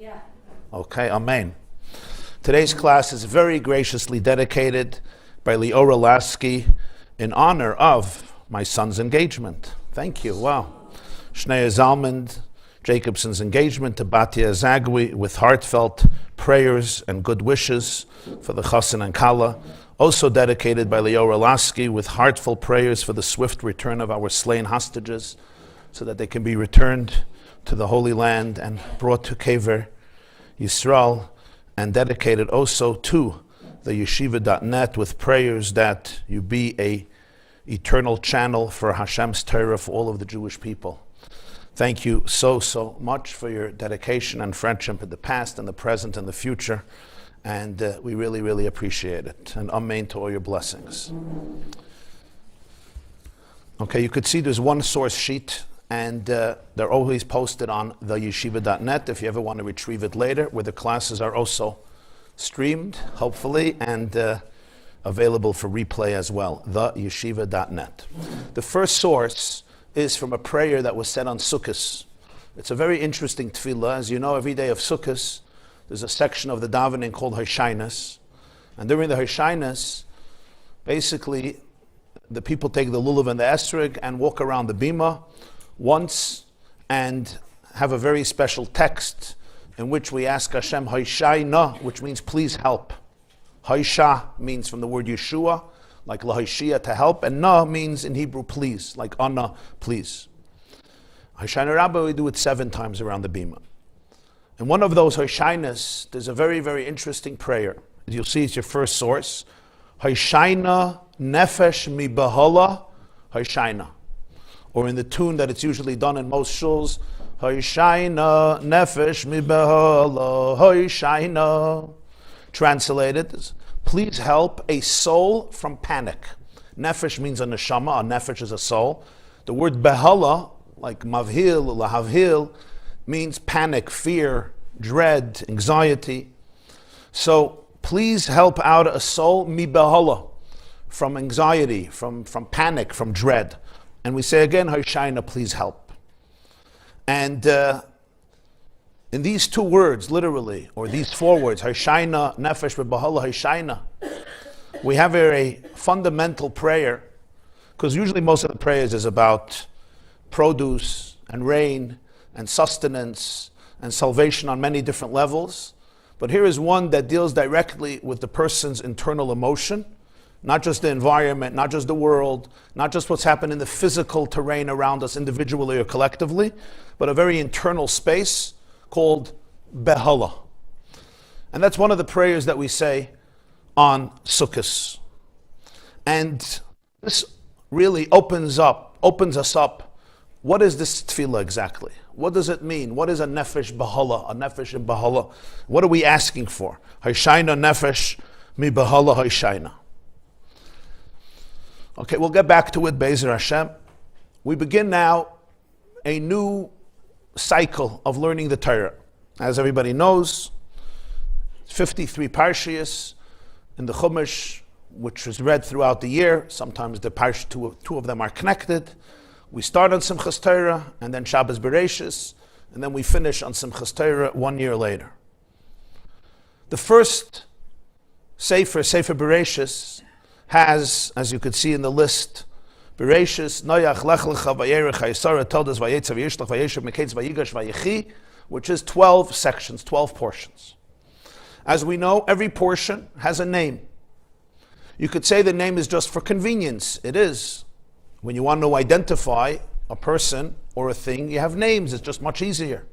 Yeah. Okay, amen. Today's class is very graciously dedicated by Leora Lasky in honor of my son's engagement. Thank you. Wow. Shnei Zalman Jacobson's engagement to Batya Zagwi with heartfelt prayers and good wishes for the Chassan and Kala. Also dedicated by Leora Lasky with heartfelt prayers for the swift return of our slain hostages so that they can be returned to the Holy Land and brought to Kever Yisrael, and dedicated also to the yeshiva.net with prayers that you be a eternal channel for Hashem's Torah for all of the Jewish people. Thank you so much for your dedication and friendship in the past and the present and the future, and we really appreciate it. And amen to all your blessings. Okay, you could see there's one source sheet, and they're always posted on the yeshiva.net if you ever want to retrieve it later, where the classes are also streamed, hopefully, and available for replay as well, the yeshiva.net. The first source is from a prayer that was said on Sukkot. It's a very interesting tefillah. As you know, every day of Sukkot, there's a section of the davening called Hoshainus. And during the Hoshainus, basically, the people take the lulav and the esrog and walk around the bima once and have a very special text in which we ask Hashem, Hoshayna, which means please help. Hosha means from the word Yeshua, like Lahoshia, to help, and Na means in Hebrew please, like Anna, please. Hoshayna Rabbah, we do it 7 times around the bima. In one of those Hoshaynas, there's a very interesting prayer. As you'll see, it's your first source. Hoshayna nefesh mi bahala Hoshayna. Or in the tune that it's usually done in most shuls, Hoshayna nefesh mi bahala Hoshayna. Translated, please help a soul from panic. Nefesh means a neshama, a nefesh is a soul. The word behala, like mavhil, lahavhil, means panic, fear, dread, anxiety. So please help out a soul, mi behala, from anxiety, from panic, from dread. And we say again, Hoshayna, please help. And in these 2 words, literally, or these 4 words, Hoshayna, nefesh, bebahala, Hoshayna, we have a fundamental prayer, because usually most of the prayers is about produce and rain and sustenance and salvation on many different levels. But here is one that deals directly with the person's internal emotion, not just the environment, not just the world, not just what's happened in the physical terrain around us individually or collectively, but a very internal space called Behala. And that's one of the prayers that we say on Sukkot. And this really opens us up. What is this tefillah exactly? What does it mean? What is a nefesh Behala, a nefesh in Behala? What are we asking for? Hoshayna nefesh mi Behala Hoshayna. Okay, we'll get back to it, Be'ezer Hashem. We begin now a new cycle of learning the Torah. As everybody knows, 53 Parshas in the Chumash, which is read throughout the year. Sometimes the Parsha, two of them are connected. We start on Simchas Torah, and then Shabbos Bereshis, and then we finish on Simchas Torah 1 year later. The first Sefer Bereshis, has, as you could see in the list, Bereshis, Noach, Lech Lecha, Vayerech, Hayisara, Toldos, Vayetzav, Yishlach, Vayeshev, Meketz, Vayigash, Vayechi, which is 12 sections, 12 portions. As we know, every portion has a name. You could say the name is just for convenience. It is. When you want to identify a person or a thing, you have names. It's just much easier.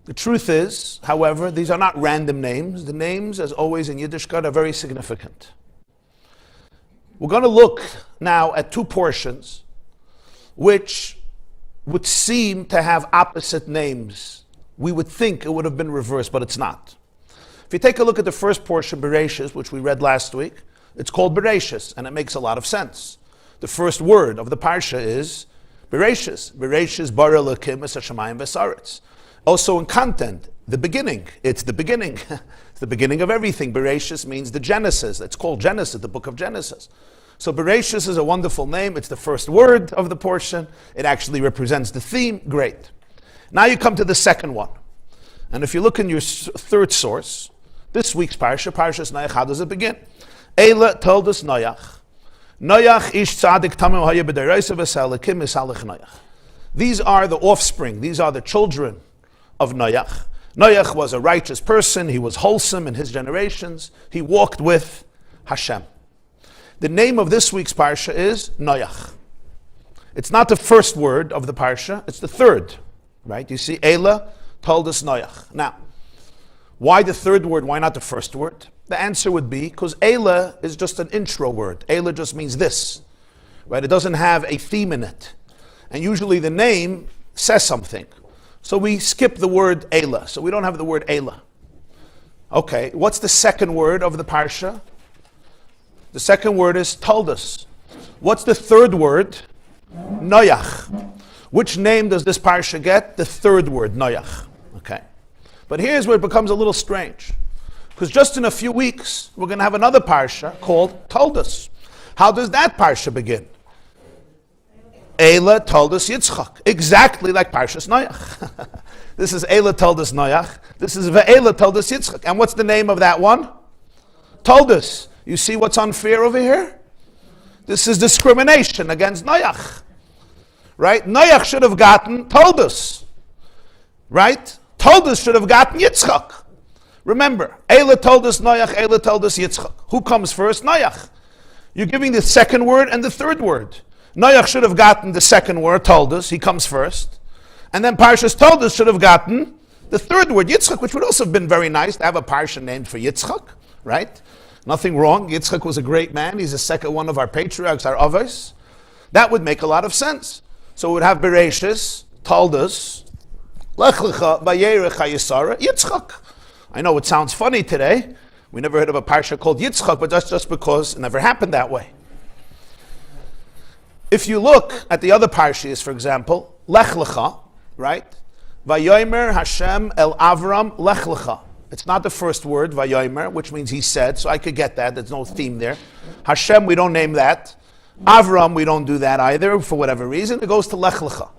The truth is, however, these are not random names. The names, as always in Yiddishkeit, are very significant. We're going to look now at 2 portions which would seem to have opposite names. We would think it would have been reversed, but it's not. If you take a look at the first portion, Bereshis, which we read last week, it's called Bereshis, and it makes a lot of sense. The first word of the Parsha is Bereshis. Bereshis bara Elokim es hashamayim v'saretz. Also in content, the beginning. It's the beginning. It's the beginning of everything. Bereshis means the Genesis. It's called Genesis, the book of Genesis. So Bereshis is a wonderful name. It's the first word of the portion. It actually represents the theme. Great. Now you come to the second one. And if you look in your third source, this week's Parsha, Parshas Noach, how does it begin? Eila Toldos Noach. Noach ish tzadik tamim haya b'deraysa v'salakim misalach Noach. These are the offspring, these are the children of Noach. Noach was a righteous person, he was wholesome in his generations, he walked with Hashem. The name of this week's Parsha is Noach. It's not the first word of the Parsha, it's the third, right? You see, Eila Toldos Noach. Now, why the third word, why not the first word? The answer would be, because Eila is just an intro word. Eila just means this, right? It doesn't have a theme in it. And usually the name says something. So we skip the word Eila, so we don't have the word Eila. Okay, what's the second word of the Parsha? The second word is Toldos. What's the third word? Noach. Which name does this Parsha get? The third word, Noach. Okay. But here's where it becomes a little strange. Because just in a few weeks, we're going to have another Parsha called Toldos. How does that Parsha begin? Eila Toldos Yitzchak. Exactly like Parshas Noach. This is Eila Toldos Noach. This is Ve'eila Toldos Yitzchak. And what's the name of that one? Toldos. You see what's unfair over here? This is discrimination against Noach. Right? Noach should have gotten Toldos. Right? Toldos should have gotten Yitzchak. Remember, Eila Toldos Noach, Eila Toldos Yitzchak. Who comes first? Noach. You're giving the second word and the third word. Noach should have gotten the second word, Toldos. He comes first. And then Parshas Toldos should have gotten the third word, Yitzchak, which would also have been very nice to have a Parsha named for Yitzchak. Right? Nothing wrong. Yitzchak was a great man. He's the second one of our patriarchs, our avos. That would make a lot of sense. So we would have Bereshis, Toldos, Lech Lecha, Vayerech HaYisara, Yitzchak. I know it sounds funny today. We never heard of a Parsha called Yitzchak, but that's just because it never happened that way. If you look at the other Parshas, for example, Lech Lecha, right? Vayomer Hashem El Avram Lech Lecha. It's not the first word, Vayomer, which means he said, so I could get that. There's no theme there. Hashem, we don't name that. Avram, we don't do that either, for whatever reason. It goes to Lech Lecha.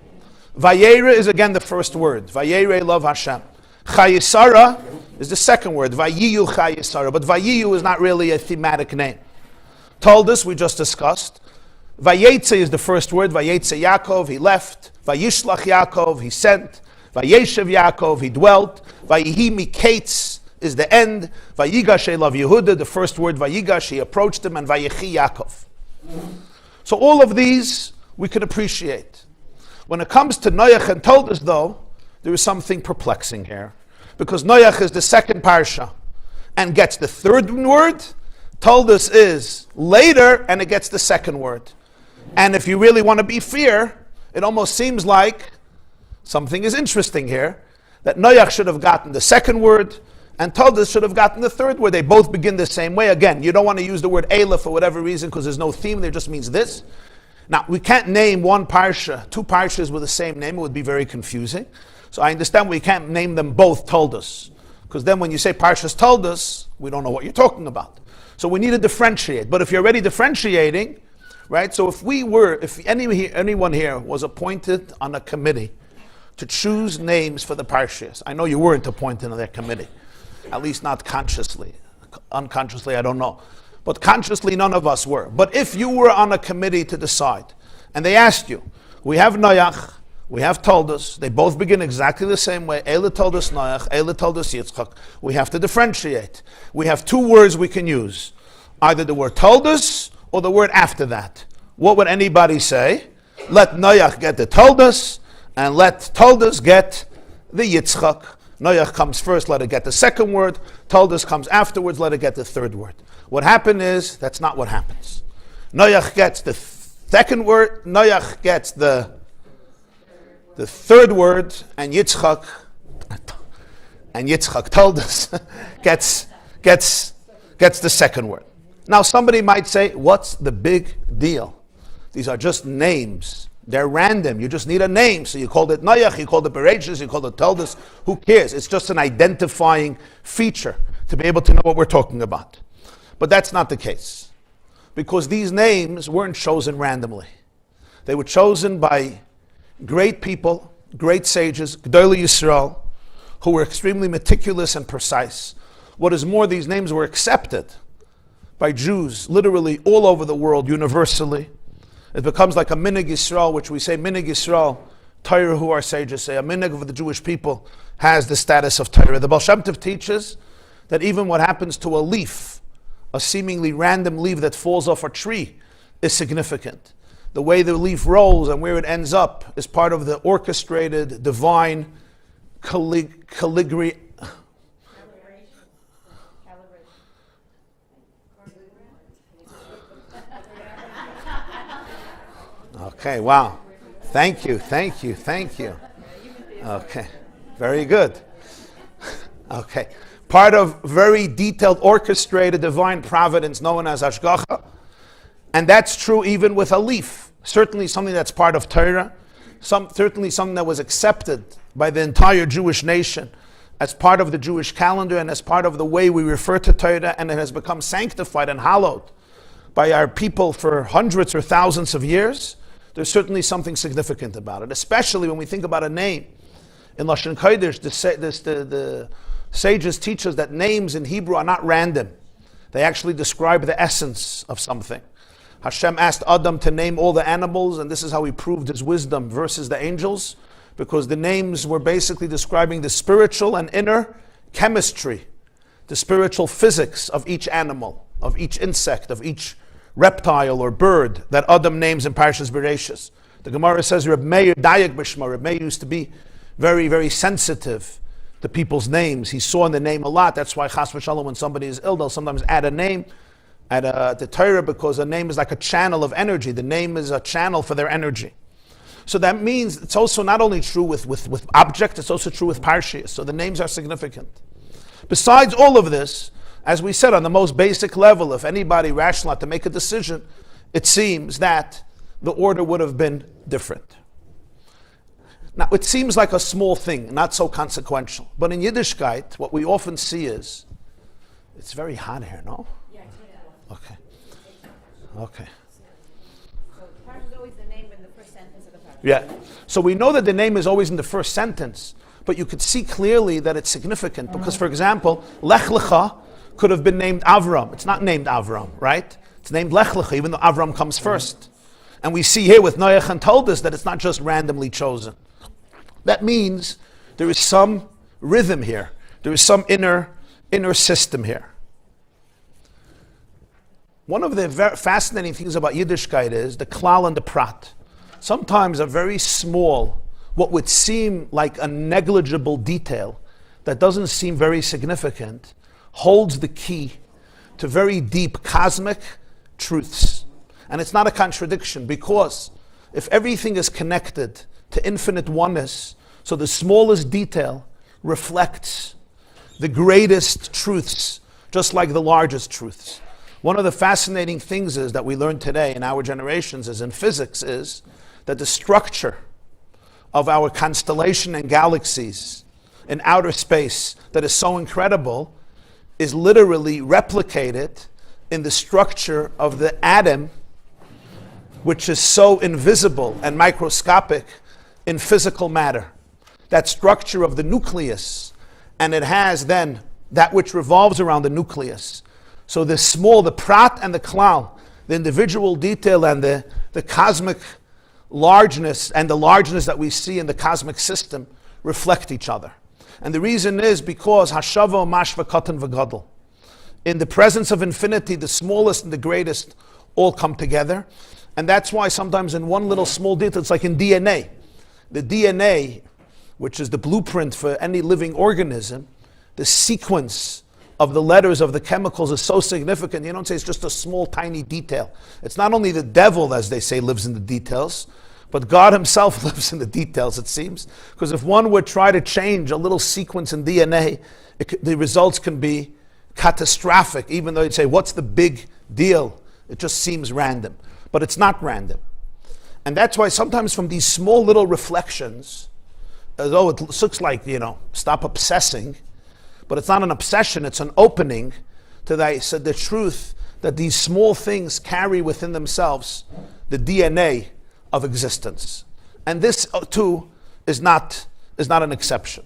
Vayera is again the first word. Vayera, love Hashem. Chayisara is the second word. Vayiyu Chayisara. But Vayiyu is not really a thematic name. Toldos, we just discussed. Vayetze is the first word. Vayetze Yaakov, he left. Vayishlach Yaakov, he sent. Vayeshev Yaakov, he dwelt. Vayihi Miketz is the end. Vayigash Elav Yehuda, the first word. Vayigash, he approached him. And Vayechi Yaakov. So all of these we could appreciate. When it comes to Noach and Toldos, though, there is something perplexing here. Because Noach is the second Parsha and gets the third word. Toldos is later and it gets the second word. And if you really want to be fair, it almost seems like something is interesting here. That Noach should have gotten the second word and Toldos should have gotten the third word. They both begin the same way. Again, you don't want to use the word Eila for whatever reason because there's no theme there, just means this. Now, we can't name one Parsha, two Parshas with the same name. It would be very confusing. So I understand we can't name them both Toldos. Because then when you say Parshas Toldos, we don't know what you're talking about. So we need to differentiate. But if you're already differentiating, right? So if anyone here was appointed on a committee to choose names for the Parshas, I know you weren't appointed on that committee. At least not consciously. Unconsciously, I don't know. But consciously, none of us were. But if you were on a committee to decide, and they asked you, we have Noach, we have Toldos, they both begin exactly the same way, Eila Toldos Noach, Eila Toldos Yitzchak, we have to differentiate. We have two words we can use, either the word Toldos or the word after that. What would anybody say? Let Noach get the Toldos, and let Toldos get the Yitzchak. Noach comes first, let it get the second word. Toldos comes afterwards, let it get the third word. What happened is, that's not what happens. Noach gets the second word, Noach gets the third word, and Yitzchak Toldos gets the second word. Now somebody might say, what's the big deal? These are just names. They're random. You just need a name. So you called it Noach, you called it Bereshis, you called it Toldos. Who cares? It's just an identifying feature to be able to know what we're talking about. But that's not the case. Because these names weren't chosen randomly. They were chosen by great people, great sages, G'dolei Yisrael, who were extremely meticulous and precise. What is more, these names were accepted by Jews literally all over the world, universally. It becomes like a minig Yisrael, which we say minig Yisrael, Torah, who our sages say, a minig of the Jewish people has the status of Torah. The Baal Shem Tov teaches that even what happens to a leaf, a seemingly random leaf that falls off a tree, is significant. The way the leaf rolls and where it ends up is part of the orchestrated, divine calligraphy. Okay, wow. Thank you. Okay, very good. Okay, part of very detailed, orchestrated divine providence known as Hashgacha. And that's true even with a leaf. Certainly something that's part of Torah. Certainly something that was accepted by the entire Jewish nation as part of the Jewish calendar and as part of the way we refer to Torah, and it has become sanctified and hallowed by our people for hundreds or thousands of years. There's certainly something significant about it, especially when we think about a name. In Lashon Kodesh, the sages teach us that names in Hebrew are not random. They actually describe the essence of something. Hashem asked Adam to name all the animals, and this is how he proved his wisdom versus the angels, because the names were basically describing the spiritual and inner chemistry, the spiritual physics of each animal, of each insect, of each reptile or bird that Adam names in Parshas Bereshis. The Gemara says Reb Meir Dayak B'Shma. Reb Meir used to be very, very sensitive to people's names. He saw in the name a lot. That's why Chas v'Shalom, when somebody is ill, they'll sometimes add a name at the Torah, because a name is like a channel of energy. The name is a channel for their energy. So that means it's also not only true with objects, it's also true with Parshas. So the names are significant. Besides all of this, as we said, on the most basic level, if anybody rational had to make a decision, it seems that the order would have been different. Now, it seems like a small thing, not so consequential. But in Yiddishkeit, what we often see is, it's very hot here, no? Okay. Okay. So Parsha is always the name in the first sentence of the Parsha. Yeah. So we know that the name is always in the first sentence, but you could see clearly that it's significant because, for example, Lech Lecha could have been named Avram. It's not named Avram, right? It's named Lech Lecha, even though Avram comes first. And we see here with Noach and Toldos that it's not just randomly chosen. That means there is some rhythm here. There is some inner system here. One of the fascinating things about Yiddishkeit is the klal and the prat. Sometimes a very small, what would seem like a negligible detail that doesn't seem very significant, holds the key to very deep cosmic truths. And it's not a contradiction, because if everything is connected to infinite oneness, so the smallest detail reflects the greatest truths, just like the largest truths. One of the fascinating things is that we learn today in our generations is in physics is that the structure of our constellation and galaxies in outer space that is so incredible is literally replicated in the structure of the atom, which is so invisible and microscopic in physical matter. That structure of the nucleus, and it has then that which revolves around the nucleus. So the small, the prat and the klal, the individual detail and the cosmic largeness and the largeness that we see in the cosmic system reflect each other. And the reason is because hashava mashva katan v'gadol. In the presence of infinity, the smallest and the greatest all come together. And that's why sometimes in one little small detail, it's like in DNA. The DNA, which is the blueprint for any living organism, the sequence of the letters of the chemicals is so significant. You don't say it's just a small, tiny detail. It's not only the devil, as they say, lives in the details, but God himself lives in the details, it seems. Because if one would try to change a little sequence in DNA, the results can be catastrophic, even though you'd say, what's the big deal? It just seems random. But it's not random. And that's why sometimes from these small little reflections, although it looks like, stop obsessing, but it's not an obsession, it's an opening to the truth that these small things carry within themselves the DNA of existence. And this too is not an exception.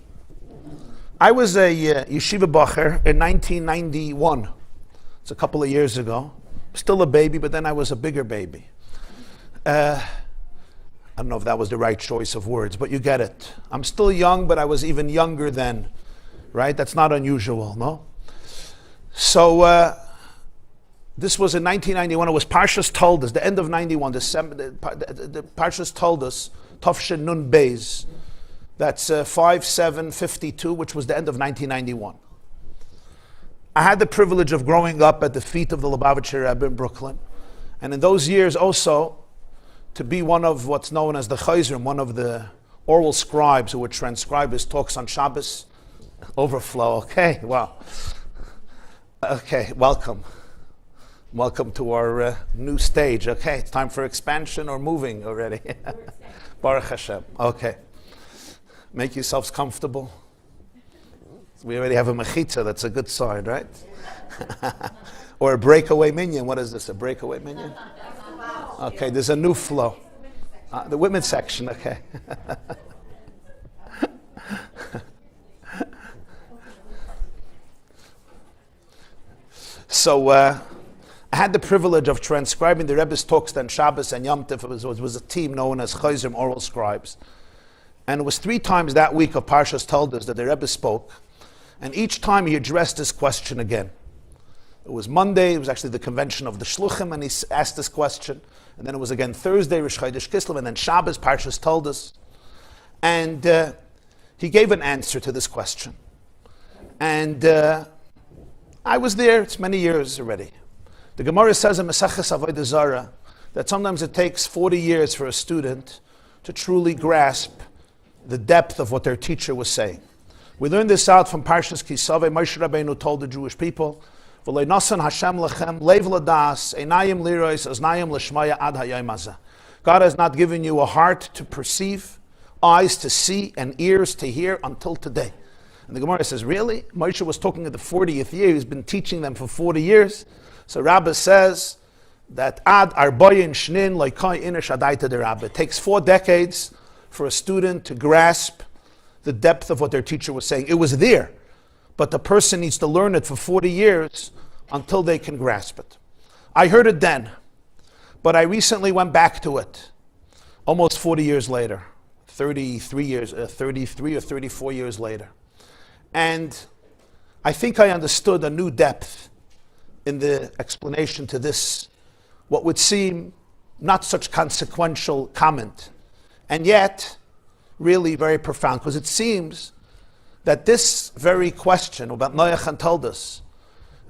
I was a yeshiva bacher in 1991. It's a couple of years ago. Still a baby, but then I was a bigger baby. I don't know if that was the right choice of words, but you get it. I'm still young, but I was even younger then, right? That's not unusual, no? So this was in 1991. It was Parshas Toldos, the end of 91, December. The Parshas Toldos, Tofshin Nun Beis. That's 5/7/52, which was the end of 1991. I had the privilege of growing up at the feet of the Lubavitcher Rebbe in Brooklyn, and in those years also to be one of what's known as the Chayzrim, one of the oral scribes who would transcribe his talks on Shabbos. Overflow. Okay, wow. Okay, welcome. Welcome to our new stage. Okay, it's time for expansion or moving already. Baruch Hashem. Okay. Make yourselves comfortable. We already have a mechitza, that's a good sign, right? Or a breakaway minion. What is this, a breakaway minion? Okay, there's a new flow. The women's section, okay. So I had the privilege of transcribing the Rebbe's talks on Shabbos and Yom Tov. It was a team known as Chayzrim Oral Scribes. And it was 3 times that week of Parshas Toldos that the Rebbe spoke. And each time he addressed this question again. It was Monday, it was actually the convention of the Shluchim, and he asked this question. And then it was again Thursday, Rosh Chodesh Kislev, and then Shabbos, Parshas Toldos. And he gave an answer to this question. And I was there, it's many years already. The Gemara says in Maseches Avodah Zarah that sometimes it takes 40 years for a student to truly grasp the depth of what their teacher was saying. We learned this out from Parshas Kisaveh. Moshe Rabbeinu told the Jewish people, "V'lo nasan Hashem lechem leiv ladas, einayim lirois, oznayim lishmaya ad hayom hazeh." God has not given you a heart to perceive, eyes to see, and ears to hear until today. And the Gemara says, really? Moshe was talking at the 40th year. He's been teaching them for 40 years. So Rabbi says that ad arbayin shnin loikai inish adaita de Rabbi. It takes 4 decades for a student to grasp the depth of what their teacher was saying. It was there, but the person needs to learn it for 40 years until they can grasp it. I heard it then, but I recently went back to it, almost 40 years later, 33 or 34 years later. And I think I understood a new depth in the explanation to this, what would seem not such consequential comment, and yet really very profound, because it seems that this very question about Noach and Toldos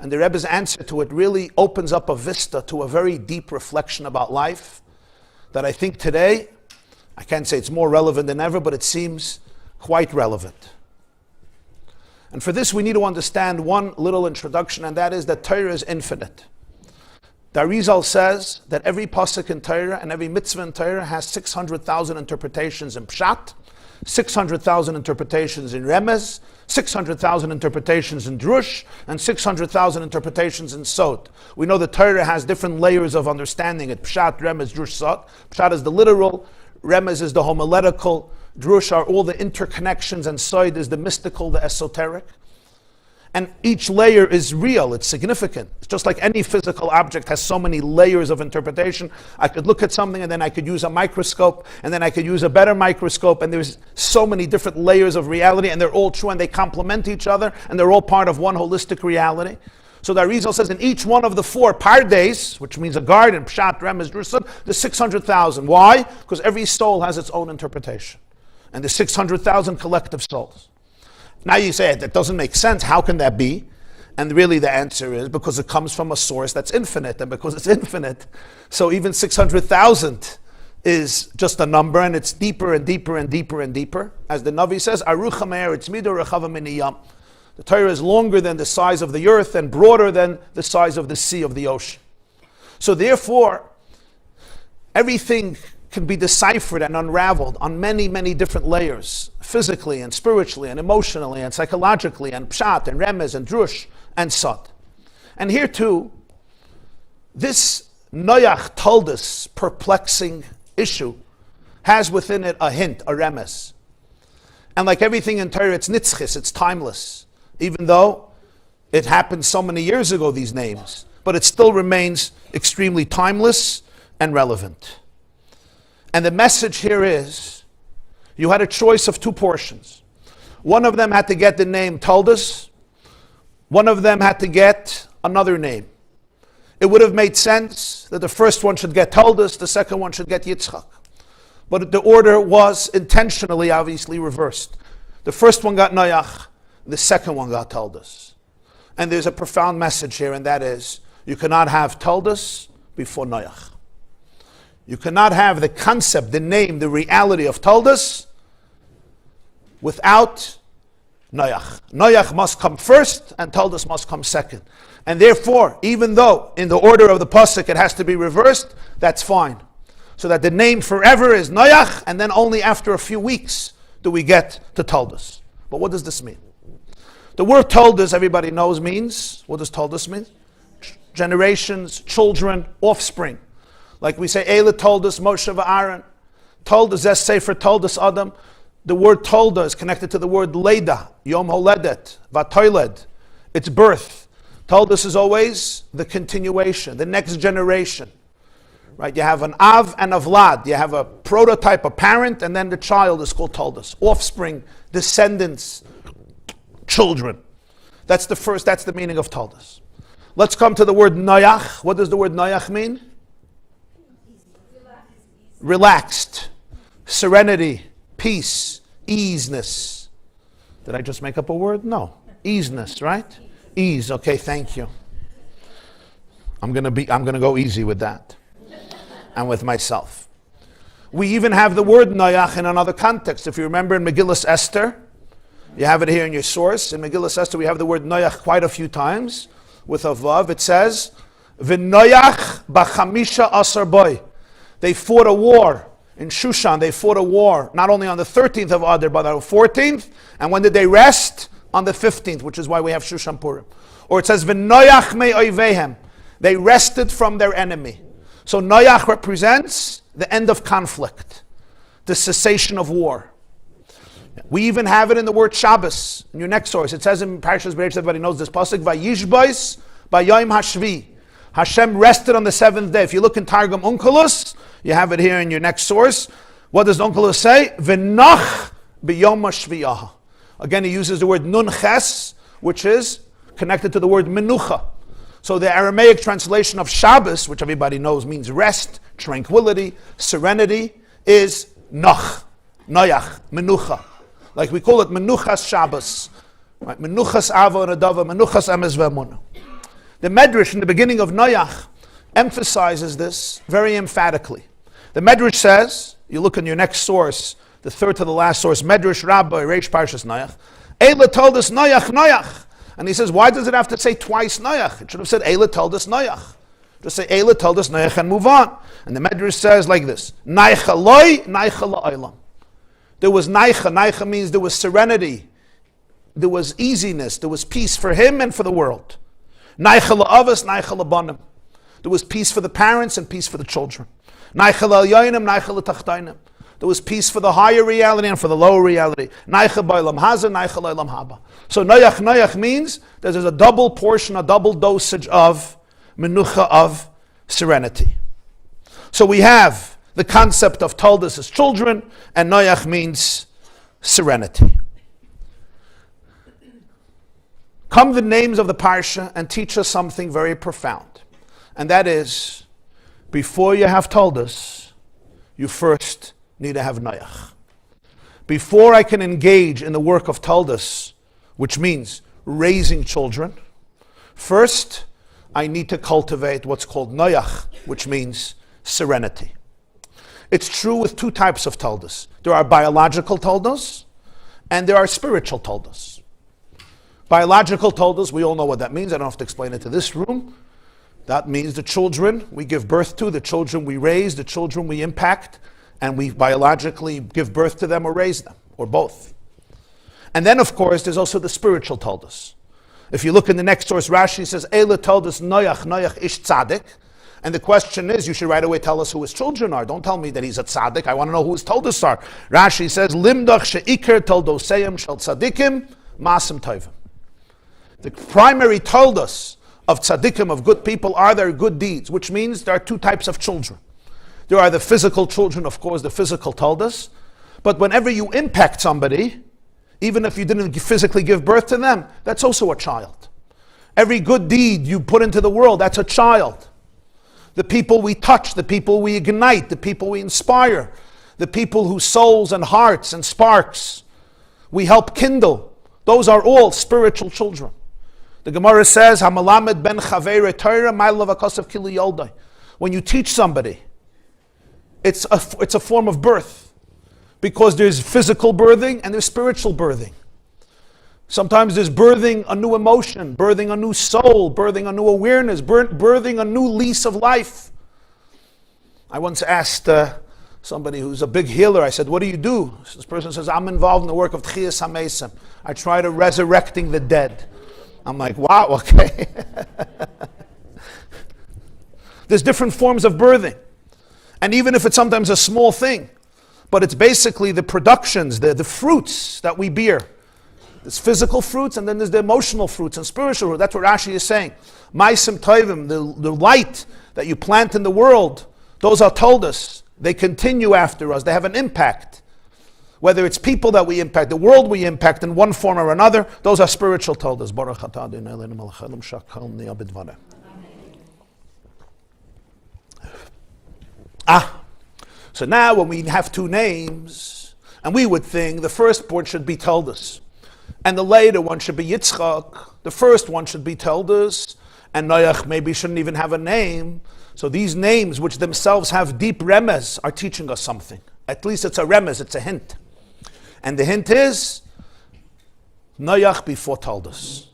and the Rebbe's answer to it really opens up a vista to a very deep reflection about life that I think today, I can't say it's more relevant than ever, but it seems quite relevant. And for this we need to understand one little introduction, and that is that Torah is infinite. The Arizal says that every pasuk in Torah and every mitzvah in Torah has 600,000 interpretations in Pshat, 600,000 interpretations in Remez, 600,000 interpretations in Drush, and 600,000 interpretations in Sod. We know that Torah has different layers of understanding it. Pshat, Remez, Drush, Sod. Pshat is the literal, Remez is the homiletical, Drush are all the interconnections, and Sod is the mystical, the esoteric. And each layer is real, it's significant. It's just like any physical object has so many layers of interpretation. I could look at something and then I could use a microscope and then I could use a better microscope, and there's so many different layers of reality, and they're all true and they complement each other and they're all part of one holistic reality. So the Arizal says in each one of the 4 pardes, which means a garden, Pshat, Remez, Drush, there's 600,000. Why? Because every soul has its own interpretation. And there's 600,000 collective souls. Now you say, that doesn't make sense. How can that be? And really the answer is because it comes from a source that's infinite. And because it's infinite, so even 600,000 is just a number, and it's deeper and deeper and deeper and deeper. As the Navi says, Aruch HaMe'er, it's mido rechava mini yam. The Torah is longer than the size of the earth and broader than the size of the sea, of the ocean. So therefore, everything can be deciphered and unraveled on many, many different layers, physically and spiritually and emotionally and psychologically, and Pshat and Remez and Drush and Sod. And here too, this Noach Toldos perplexing issue has within it a hint, a Remez. And like everything in Torah, it's nitzchis, it's timeless. Even though it happened so many years ago, these names. But it still remains extremely timeless and relevant. And the message here is, you had a choice of two portions. One of them had to get the name Toldos. One of them had to get another name. It would have made sense that the first one should get Toldos, the second one should get Yitzchak. But the order was intentionally, obviously, reversed. The first one got Noach, the second one got Toldos. And there's a profound message here, and that is, you cannot have Toldos before Noach. You cannot have the concept, the name, the reality of Toldos without Noach. Noach must come first, and Toldos must come second. And therefore, even though in the order of the pasuk it has to be reversed, that's fine. So that the name forever is Noach, and then only after a few weeks do we get to Toldos. But what does this mean? The word Toldos, everybody knows, means, what does Toldos mean? Generations, children, offspring. Like we say, Eila Toldos, Moshe v'Aaron. Toldos, that's Sefer Toldos Adam. The word Tolda is connected to the word Leda, Yom Holedet, Vatoiled. It's birth. Toldos is always the continuation, the next generation. Right? You have an Av and a Vlad. You have a prototype, a parent, and then the child is called Toldos. Offspring, descendants, children. That's the meaning of Toldos. Let's come to the word Noach. What does the word Noach mean? Relaxed, serenity, peace, easiness. Did I just make up a word? No. Easiness, right? Ease. Okay, thank you. I'm gonna go easy with that. And with myself. We even have the word Noach in another context. If you remember in Megillas Esther, you have it here in your source. In Megillas Esther, we have the word Noach quite a few times. With a vav, it says, V'Noach b'chamisha asar boy. They fought a war in Shushan. They fought a war not only on the 13th of Adar, but on the 14th. And when did they rest? On the 15th, which is why we have Shushan Purim. Or it says, V'Noach me oivehem. They rested from their enemy. So Noach represents the end of conflict, the cessation of war. We even have it in the word Shabbos, in your next source. It says in Parshas Bereshit, everybody knows this pasuk, Vayishbois b'yom hashvi. Hashem rested on the seventh day. If you look in Targum Onkelos, you have it here in your next source. What does Onkelos say? V'nach b'yom hashviyah. Again, he uses the word nun ches, which is connected to the word menucha. So the Aramaic translation of Shabbos, which everybody knows means rest, tranquility, serenity, is noch, noyach, menucha. Like we call it menuchas Shabbos. Right? Menuchas avo and adava, menuchas emes ve'emunah. The Medrash in the beginning of Noach emphasizes this very emphatically. The Medrash says, you look in your next source, the third to the last source, Medrash Rabbi Reish Parshas Noach, Eila Toldos Noach, Noach. And he says, why does it have to say twice Noach? It should have said Eila Toldos Noach. Just say Eila Toldos Noach and move on. And the Medrash says like this, Naicha loy, Naicha la'olam. There was Naicha. Naicha means there was serenity. There was easiness. There was peace for him and for the world. Naicha la'avos, Naicha la'banim. There was peace for the parents and peace for the children. Naicha la'alyonim, Naicha la'tachtainim. There was peace for the higher reality and for the lower reality. Naicha ba'olam haza, Naicha la'olam haba. So Noach means that there's a double portion, a double dosage of menucha, of serenity. So we have the concept of Toldos as children, and Noach means serenity. Come the names of the Parsha and teach us something very profound. And that is, before you have Toldos, you first need to have Noach. Before I can engage in the work of Toldos, which means raising children, first I need to cultivate what's called Noach, which means serenity. It's true with two types of Toldos. There are biological Toldos, and there are spiritual Toldos. Biological Toldos, we all know what that means. I don't have to explain it to this room. That means the children we give birth to, the children we raise, the children we impact, and we biologically give birth to them or raise them, or both. And then, of course, there's also the spiritual Toldos. If you look in the next source, Rashi says, Eila Toldos Noach, Noach ish tzaddik. And the question is, you should right away tell us who his children are. Don't tell me that he's a tzaddik. I want to know who his Toldos are. Rashi says, Limdach she'ikar Toldoseyim shel tzaddikim masim tovim. The primary Toldos of tzaddikim, of good people, are their good deeds, which means there are two types of children. There are the physical children, of course, the physical Toldos. But whenever you impact somebody, even if you didn't physically give birth to them, that's also a child. Every good deed you put into the world, that's a child. The people we touch, the people we ignite, the people we inspire, the people whose souls and hearts and sparks we help kindle, those are all spiritual children. The Gemara says, "Hamalamed ben chavei Torah ma'alav akasav kili yoldai." When you teach somebody, it's a form of birth, because there's physical birthing and there's spiritual birthing. Sometimes there's birthing a new emotion, birthing a new soul, birthing a new awareness, birthing a new lease of life. I once asked somebody who's a big healer, I said, what do you do? This person says, I'm involved in the work of Tchiyas HaMesim. I try to resurrecting the dead. I'm like, wow, okay. There's different forms of birthing. And even if it's sometimes a small thing, but it's basically the productions, the fruits that we bear. There's physical fruits, and then there's the emotional fruits and spiritual fruits. That's what Rashi is saying. Maisim Tovim, the light that you plant in the world, those are Toldos. They continue after us. They have an impact. Whether it's people that we impact, the world we impact in one form or another, those are spiritual Toldos. So now when we have two names, and we would think the firstborn should be Toldos, and the later one should be Yitzchak. The first one should be Toldos, and Noach maybe shouldn't even have a name. So these names, which themselves have deep remez, are teaching us something. At least it's a remez, it's a hint. And the hint is Noach before Toldos.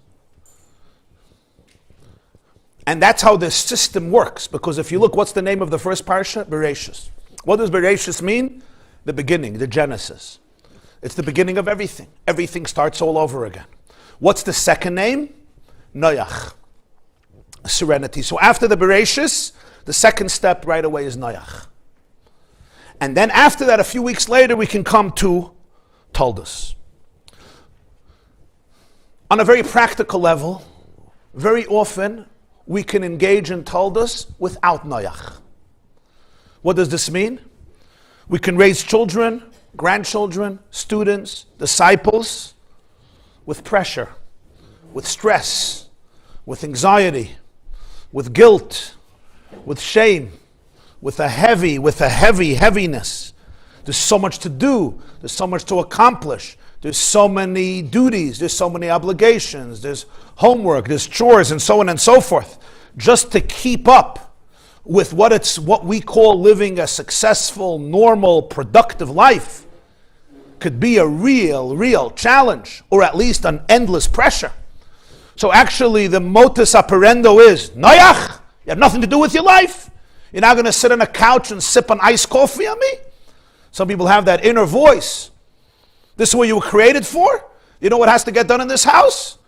And that's how this system works. Because if you look, what's the name of the first Parsha? Bereshis. What does Bereshis mean? The beginning, the Genesis. It's the beginning of everything. Everything starts all over again. What's the second name? Noach. Serenity. So after the Bereshis, the second step right away is Noach. And then after that, a few weeks later, we can come to Toldos. On a very practical level, very often, we can engage in Toldos without Noach. What does this mean? We can raise children, grandchildren, students, disciples with pressure, with stress, with anxiety, with guilt, with shame, with a heaviness. There's so much to do, there's so much to accomplish, there's so many duties, there's so many obligations, there's homework, there's chores, and so on and so forth. Just to keep up with what we call living a successful, normal, productive life could be a real challenge, or at least an endless pressure. So actually the modus operandi is, Noach, you have nothing to do with your life? You're now going to sit on a couch and sip an iced coffee on me? Some people have that inner voice. This is what you were created for? You know what has to get done in this house?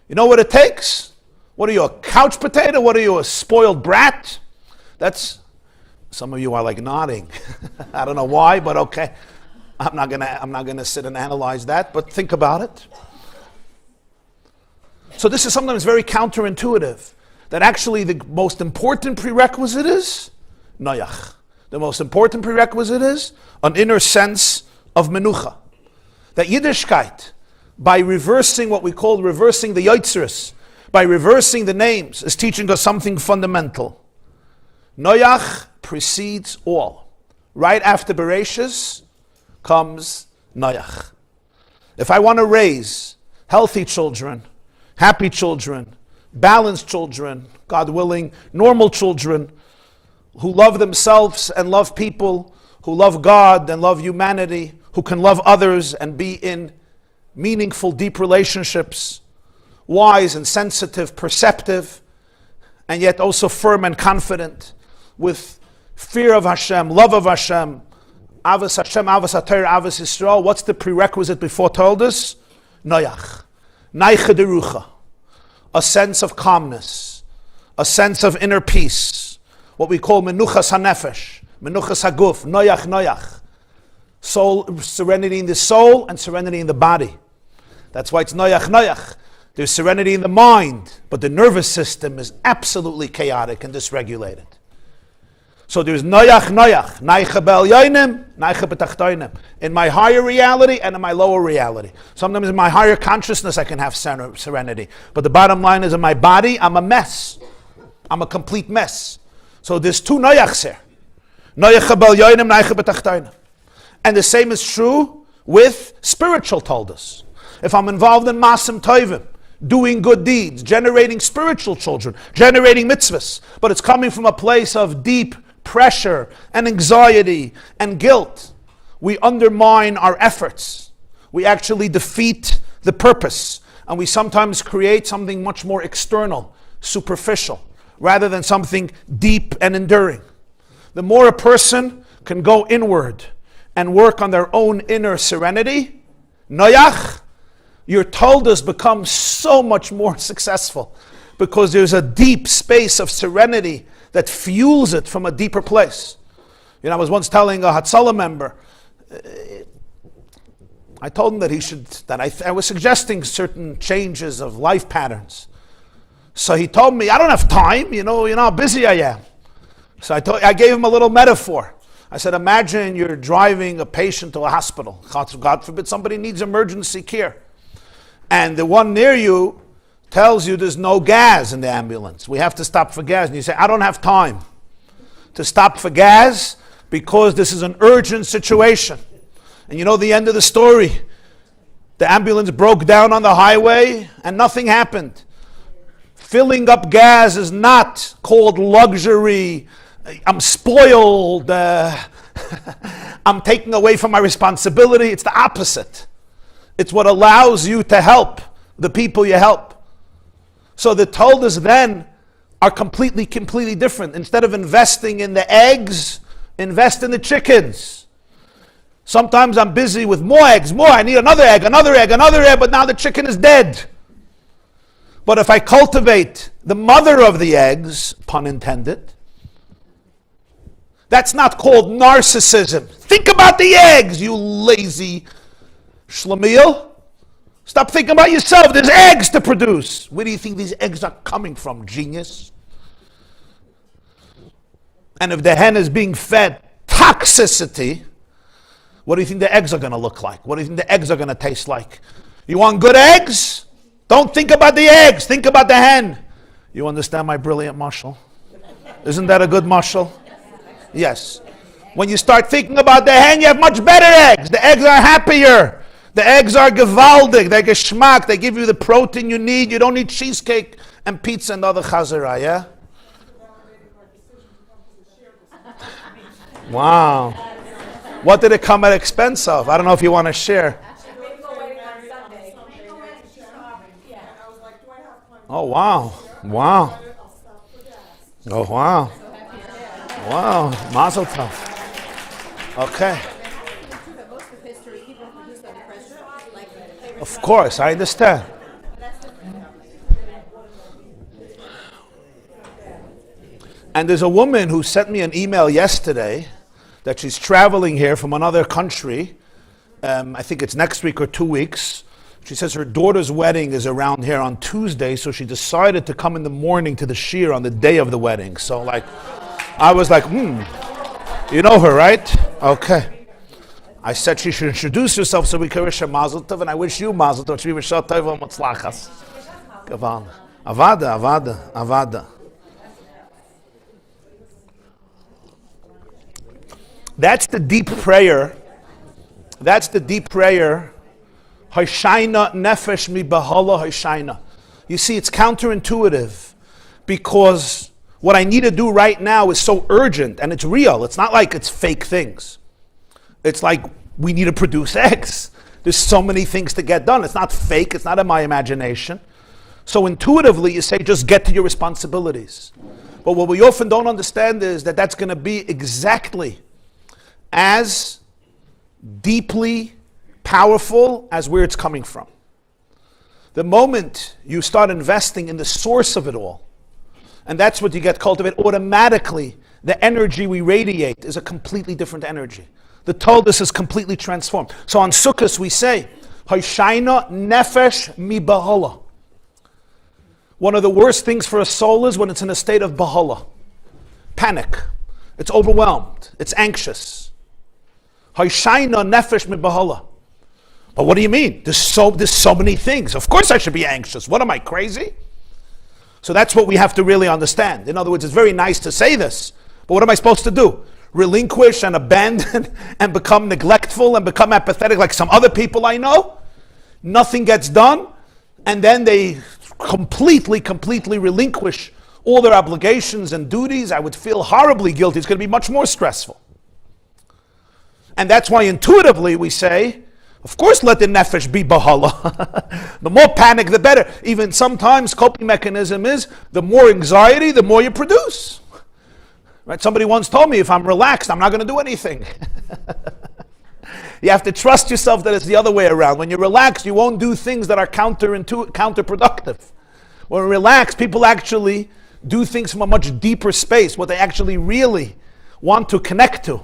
You know what it takes? What are you, a couch potato? What are you, a spoiled brat? That's, some of you are like nodding. I don't know why, but okay. I'm not gonna sit and analyze that, but think about it. So this is sometimes very counterintuitive, that actually the most important prerequisite is Noach. The most important prerequisite is an inner sense of menucha. That Yiddishkeit, by reversing what we call reversing the yotzers, by reversing the names, is teaching us something fundamental. Noach precedes all. Right after Bereshis comes Noach. If I want to raise healthy children, happy children, balanced children, God willing, normal children, who love themselves and love people, who love God and love humanity, who can love others and be in meaningful, deep relationships, wise and sensitive, perceptive, and yet also firm and confident, with fear of Hashem, love of Hashem, Avos Hashem, Avos HaTorah, Avos Yisrael. What's the prerequisite before Toldos? Noach. Naiche derucha. A sense of calmness, a sense of inner peace, what we call menuchas hanefesh, menuchas haguf, noach. Soul, serenity in the soul and serenity in the body. That's why it's noach. There's serenity in the mind, but the nervous system is absolutely chaotic and dysregulated. So there's noach, naicha b'elyonim, naicha b'tachtonim. In my higher reality and in my lower reality. Sometimes in my higher consciousness I can have serenity. But the bottom line is in my body, I'm a mess. I'm a complete mess. So there's two noachs here. Naicha b'elyonim, naicha b'tachtonim. And the same is true with spiritual Toldos. If I'm involved in masim tovim, doing good deeds, generating spiritual children, generating mitzvahs, but it's coming from a place of deep pressure and anxiety and guilt, we undermine our efforts. We actually defeat the purpose, and we sometimes create something much more external, superficial, rather than something deep and enduring. The more a person can go inward and work on their own inner serenity, noach, your Toldos become so much more successful because there's a deep space of serenity that fuels it from a deeper place. You know, I was once telling a Hatzalah member, I told him that I was suggesting certain changes of life patterns. So he told me, I don't have time, you know how busy I am. So I gave him a little metaphor. I said, imagine you're driving a patient to a hospital. God forbid somebody needs emergency care. And the one near you tells you there's no gas in the ambulance. We have to stop for gas. And you say, I don't have time to stop for gas because this is an urgent situation. And you know the end of the story. The ambulance broke down on the highway and nothing happened. Filling up gas is not called luxury. I'm spoiled, I'm taking away from my responsibility. It's the opposite. It's what allows you to help the people you help. So the Toldos then are completely different. Instead of investing in the eggs, invest in the chickens. Sometimes I'm busy with more eggs, I need another egg, but now the chicken is dead. But if I cultivate the mother of the eggs, pun intended, that's not called narcissism. Think about the eggs, you lazy schlemiel. Stop thinking about yourself. There's eggs to produce. Where do you think these eggs are coming from, genius? And if the hen is being fed toxicity, what do you think the eggs are going to look like? What do you think the eggs are going to taste like? You want good eggs? Don't think about the eggs. Think about the hen. You understand my brilliant mashal? Isn't that a good mashal? Yes. When you start thinking about the hen, you have much better eggs. The eggs are happier. The eggs are gewaldig. They're geschmack. They give you the protein you need. You don't need cheesecake and pizza and other chazerah, yeah? Wow. What did it come at expense of? I don't know if you want to share. Oh, wow. Wow. Oh, wow. Wow. Mazel tov. Okay. Of course, I understand. And there's a woman who sent me an email yesterday that she's traveling here from another country. I think it's next week or 2 weeks. She says her daughter's wedding is around here on Tuesday, so she decided to come in the morning to the shiur on the day of the wedding. So I was like, you know her, right? Okay. I said she should introduce herself so we can wish her mazel tov, and I wish you mazel tov. Shvi v'shal tov v'motzlachas. Kavan. Avada. That's the deep prayer. Haishayna nefesh mi bahala haishayna. You see, it's counterintuitive because what I need to do right now is so urgent and it's real. It's not like it's fake things. It's like we need to produce eggs. There's so many things to get done. It's not fake. It's not in my imagination. So intuitively, you say, just get to your responsibilities. But what we often don't understand is that that's going to be exactly as deeply powerful as where it's coming from. The moment you start investing in the source of it all, and that's what you get cultivated, automatically the energy we radiate is a completely different energy. The Toldos is completely transformed. So on Sukkot we say, Hoshayna nefesh mi bahala. One of the worst things for a soul is when it's in a state of bahala. Panic. It's overwhelmed. It's anxious. Hoshayna nefesh mi bahala. But what do you mean? There's so many things. Of course I should be anxious. What am I, crazy? So that's what we have to really understand. In other words, it's very nice to say this, but what am I supposed to do? Relinquish and abandon and become neglectful and become apathetic like some other people I know? Nothing gets done, and then they completely relinquish all their obligations and duties. I would feel horribly guilty. It's going to be much more stressful. And that's why intuitively we say, of course, let the nefesh be bahala. The more panic, the better. Even sometimes coping mechanism is the more anxiety, the more you produce. Right? Somebody once told me, if I'm relaxed, I'm not going to do anything. You have to trust yourself that it's the other way around. When you're relaxed, you won't do things that are counterproductive. When you're relaxed, people actually do things from a much deeper space, what they actually really want to connect to.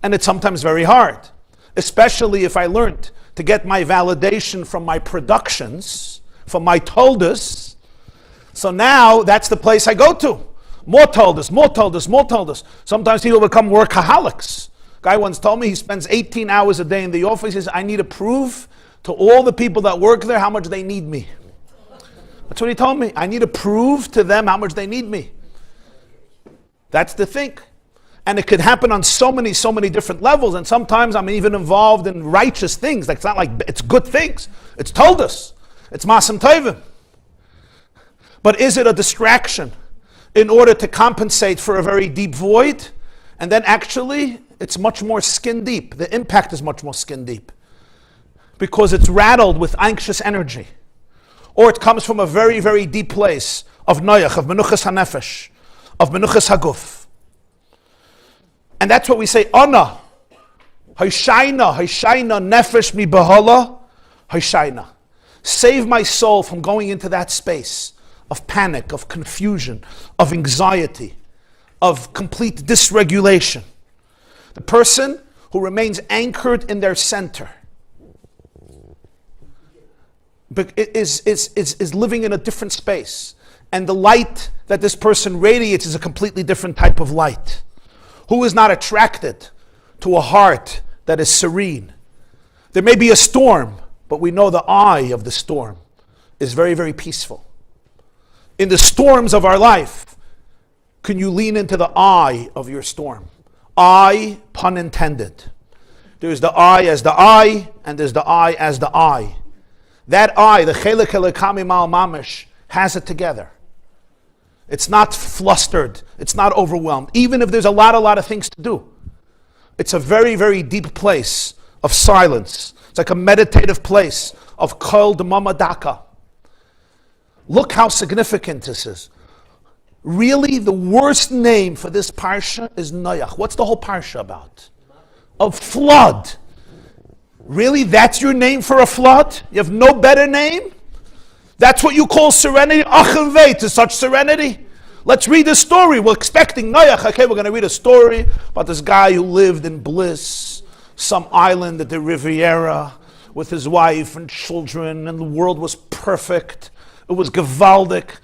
And it's sometimes very hard. Especially if I learned to get my validation from my productions, from my Toldos. So now that's the place I go to. More Toldos. Sometimes people become workaholics. Guy once told me he spends 18 hours a day in the office. He says, I need to prove to all the people that work there how much they need me. That's what he told me. I need to prove to them how much they need me. That's the thing. And it could happen on so many different levels. And sometimes I'm even involved in righteous things. Like, it's not like it's good things. It's Toldos. It's Masam Tovim. But is it a distraction in order to compensate for a very deep void? And then actually, it's much more skin deep. The impact is much more skin deep. Because it's rattled with anxious energy. Or it comes from a very deep place of Noach, of Menuchas HaNefesh, of Menuchas HaGuf. And that's what we say, Ana, Hoshayna nefesh mi bahala, Hoshayna. Save my soul from going into that space of panic, of confusion, of anxiety, of complete dysregulation. The person who remains anchored in their center is living in a different space. And the light that this person radiates is a completely different type of light. Who is not attracted to a heart that is serene? There may be a storm, but we know the eye of the storm is very peaceful. In the storms of our life, can you lean into the eye of your storm? Eye, pun intended. There's the eye as the eye, and there's the eye as the eye. That eye, the chelik elokami mal mamish, has it together. It's not flustered. It's not overwhelmed. Even if there's a lot of things to do. It's a very deep place of silence. It's like a meditative place of kol d'mama daka. Look how significant this is. Really, the worst name for this Parsha is Noach. What's the whole Parsha about? A flood. Really, that's your name for a flood? You have no better name? That's what you call serenity? Achavei to such serenity? Let's read the story. We're expecting Noach. Okay, we're going to read a story about this guy who lived in bliss, some island at the Riviera with his wife and children, and the world was perfect. It was gewaldic.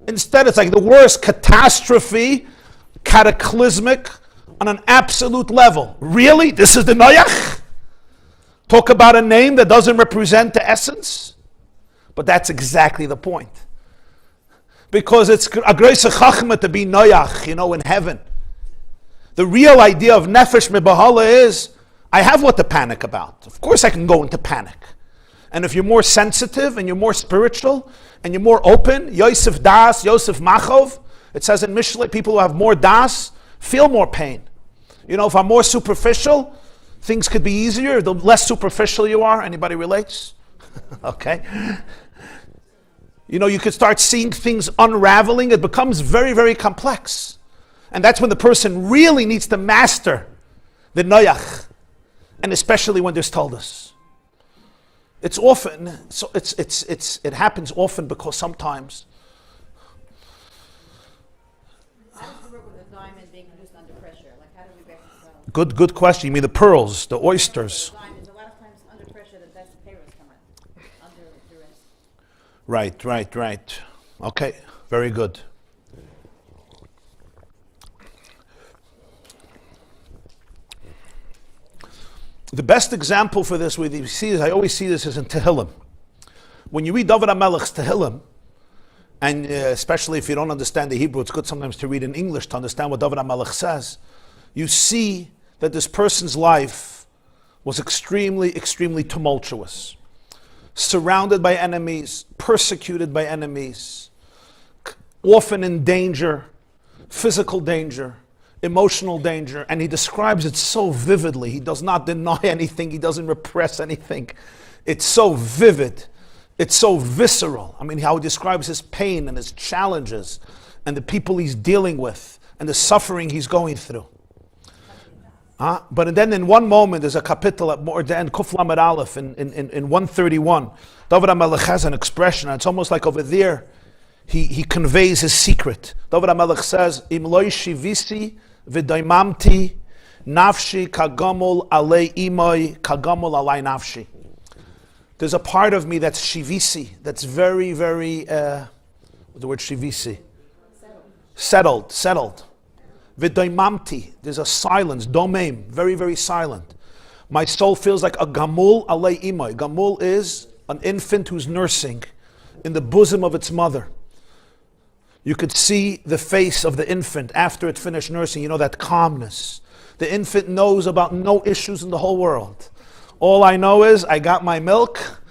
Instead, it's like the worst catastrophe, cataclysmic, on an absolute level. Really? This is the Noach? Talk about a name that doesn't represent the essence? But that's exactly the point. Because it's a grace of chachma to be Noach, in heaven. The real idea of nefesh mebahala is, I have what to panic about. Of course I can go into panic. And if you're more sensitive and you're more spiritual and you're more open, Yosef Das, Yosef Machov, it says in Mishle, people who have more Das feel more pain. If I'm more superficial, things could be easier. The less superficial you are, anybody relates? Okay. You could start seeing things unraveling. It becomes very complex. And that's when the person really needs to master the Noach. And especially when there's Toldos. It's often, it happens often because sometimes. How does it work with a diamond being produced under Good question. You mean the pearls, the oysters? There's a lot of times under pressure the best payers come out, under duress. Right. Okay, very good. The best example for this, I always see this, is in Tehillim. When you read David HaMelech's Tehillim, and especially if you don't understand the Hebrew, it's good sometimes to read in English to understand what David HaMelech says. You see that this person's life was extremely tumultuous. Surrounded by enemies, persecuted by enemies, often in danger, physical danger, emotional danger, and he describes it so vividly. He does not deny anything, he doesn't repress anything. It's so vivid, it's so visceral. I mean, how he describes his pain and his challenges and the people he's dealing with and the suffering he's going through. But then in one moment, there's a kapitel at the end, Kuf Lamed Aleph, in 131, David HaMelech has an expression, and it's almost like over there, he conveys his secret. David HaMelech says, Im loy shivisi v'daimamti nafshi kagamol alei imoi kagamol alei nafshi. There's a part of me that's shivisi, that's very, the word shivisi? Settled. V'daimamti, there's a silence, domain, very silent. My soul feels like a gamul alei imoi. Gamul is an infant who's nursing in the bosom of its mother. You could see the face of the infant after it finished nursing, that calmness. The infant knows about no issues in the whole world. All I know is I got my milk,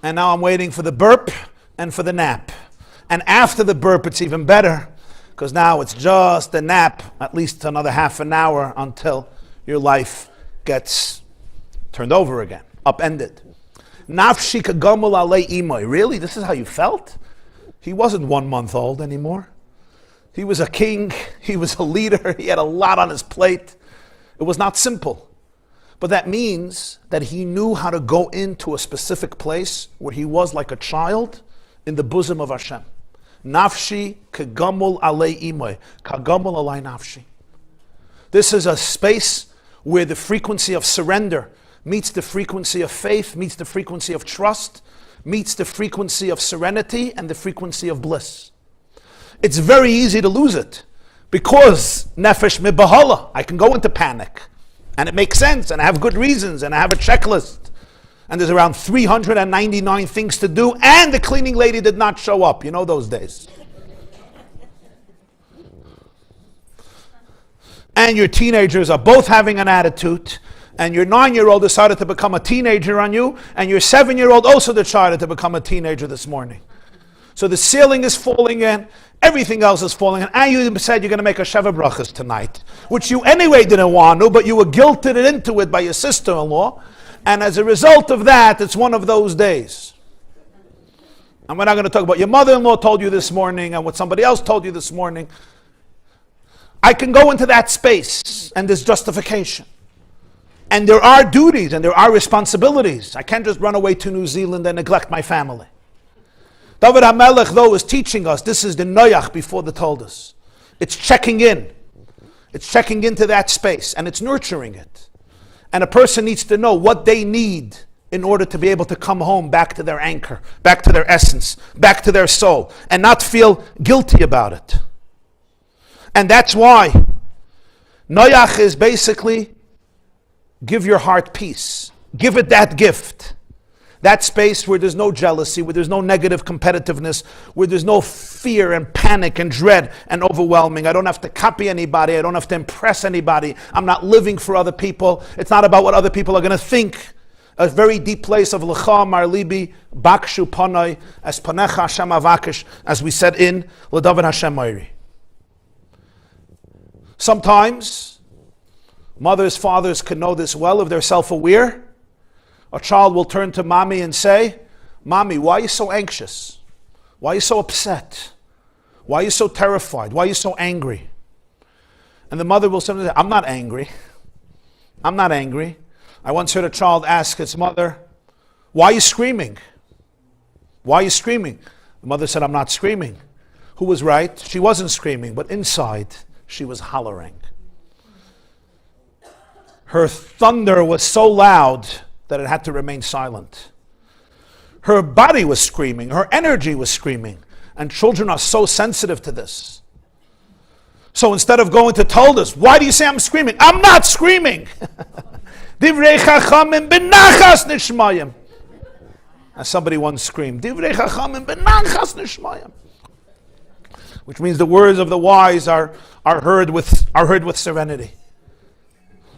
and now I'm waiting for the burp and for the nap. And after the burp, it's even better, because now it's just a nap, at least another half an hour until your life gets turned over again, upended. Nafshi kagamul alei imoy. Really? This is how you felt? He wasn't 1 month old anymore. He was a king. He was a leader. He had a lot on his plate. It was not simple. But that means that he knew how to go into a specific place where he was like a child in the bosom of Hashem. Nafshi kagamul alei imoy. Kagamul alei nafshi. This is a space where the frequency of surrender meets the frequency of faith, meets the frequency of trust, meets the frequency of serenity and the frequency of bliss. It's very easy to lose it because nefesh mibahala, I can go into panic and it makes sense and I have good reasons and I have a checklist and there's around 399 things to do and the cleaning lady did not show up. You know those days. And your teenagers are both having an attitude, and your 9-year-old decided to become a teenager on you, and your 7-year-old also decided to become a teenager this morning. So the ceiling is falling in, everything else is falling in, and you said you're going to make a Sheva Brachas tonight, which you anyway didn't want to, but you were guilted into it by your sister-in-law, and as a result of that, it's one of those days. And we're not going to talk about your mother-in-law told you this morning, and what somebody else told you this morning. I can go into that space, and there's justification. And there are duties and there are responsibilities. I can't just run away to New Zealand and neglect my family. David HaMelech, though, is teaching us, this is the Noach before the Toldos. It's checking in. It's checking into that space and it's nurturing it. And a person needs to know what they need in order to be able to come home back to their anchor, back to their essence, back to their soul, and not feel guilty about it. And that's why Noach is basically give your heart peace. Give it that gift. That space where there's no jealousy, where there's no negative competitiveness, where there's no fear and panic and dread and overwhelming. I don't have to copy anybody. I don't have to impress anybody. I'm not living for other people. It's not about what other people are going to think. A very deep place of L'cha Mar Libi, Bakshu Panai, as Panecha Hashem Avakish, as we said in L'David Hashem Mayri. Sometimes mothers, fathers can know this well if they're self-aware. A child will turn to mommy and say, Mommy, why are you so anxious? Why are you so upset? Why are you so terrified? Why are you so angry? And the mother will simply say, I'm not angry. I'm not angry. I once heard a child ask its mother, why are you screaming? Why are you screaming? The mother said, I'm not screaming. Who was right? She wasn't screaming, but inside she was hollering. Her thunder was so loud that it had to remain silent. Her body was screaming. Her energy was screaming. And children are so sensitive to this. So instead of going to Toldos, why do you say I'm screaming? I'm not screaming. Divrei chachamim b'nachas nishmayim. As somebody once screamed, Divrei chachamim b'nachas nishmayim. Which means the words of the wise are heard with serenity.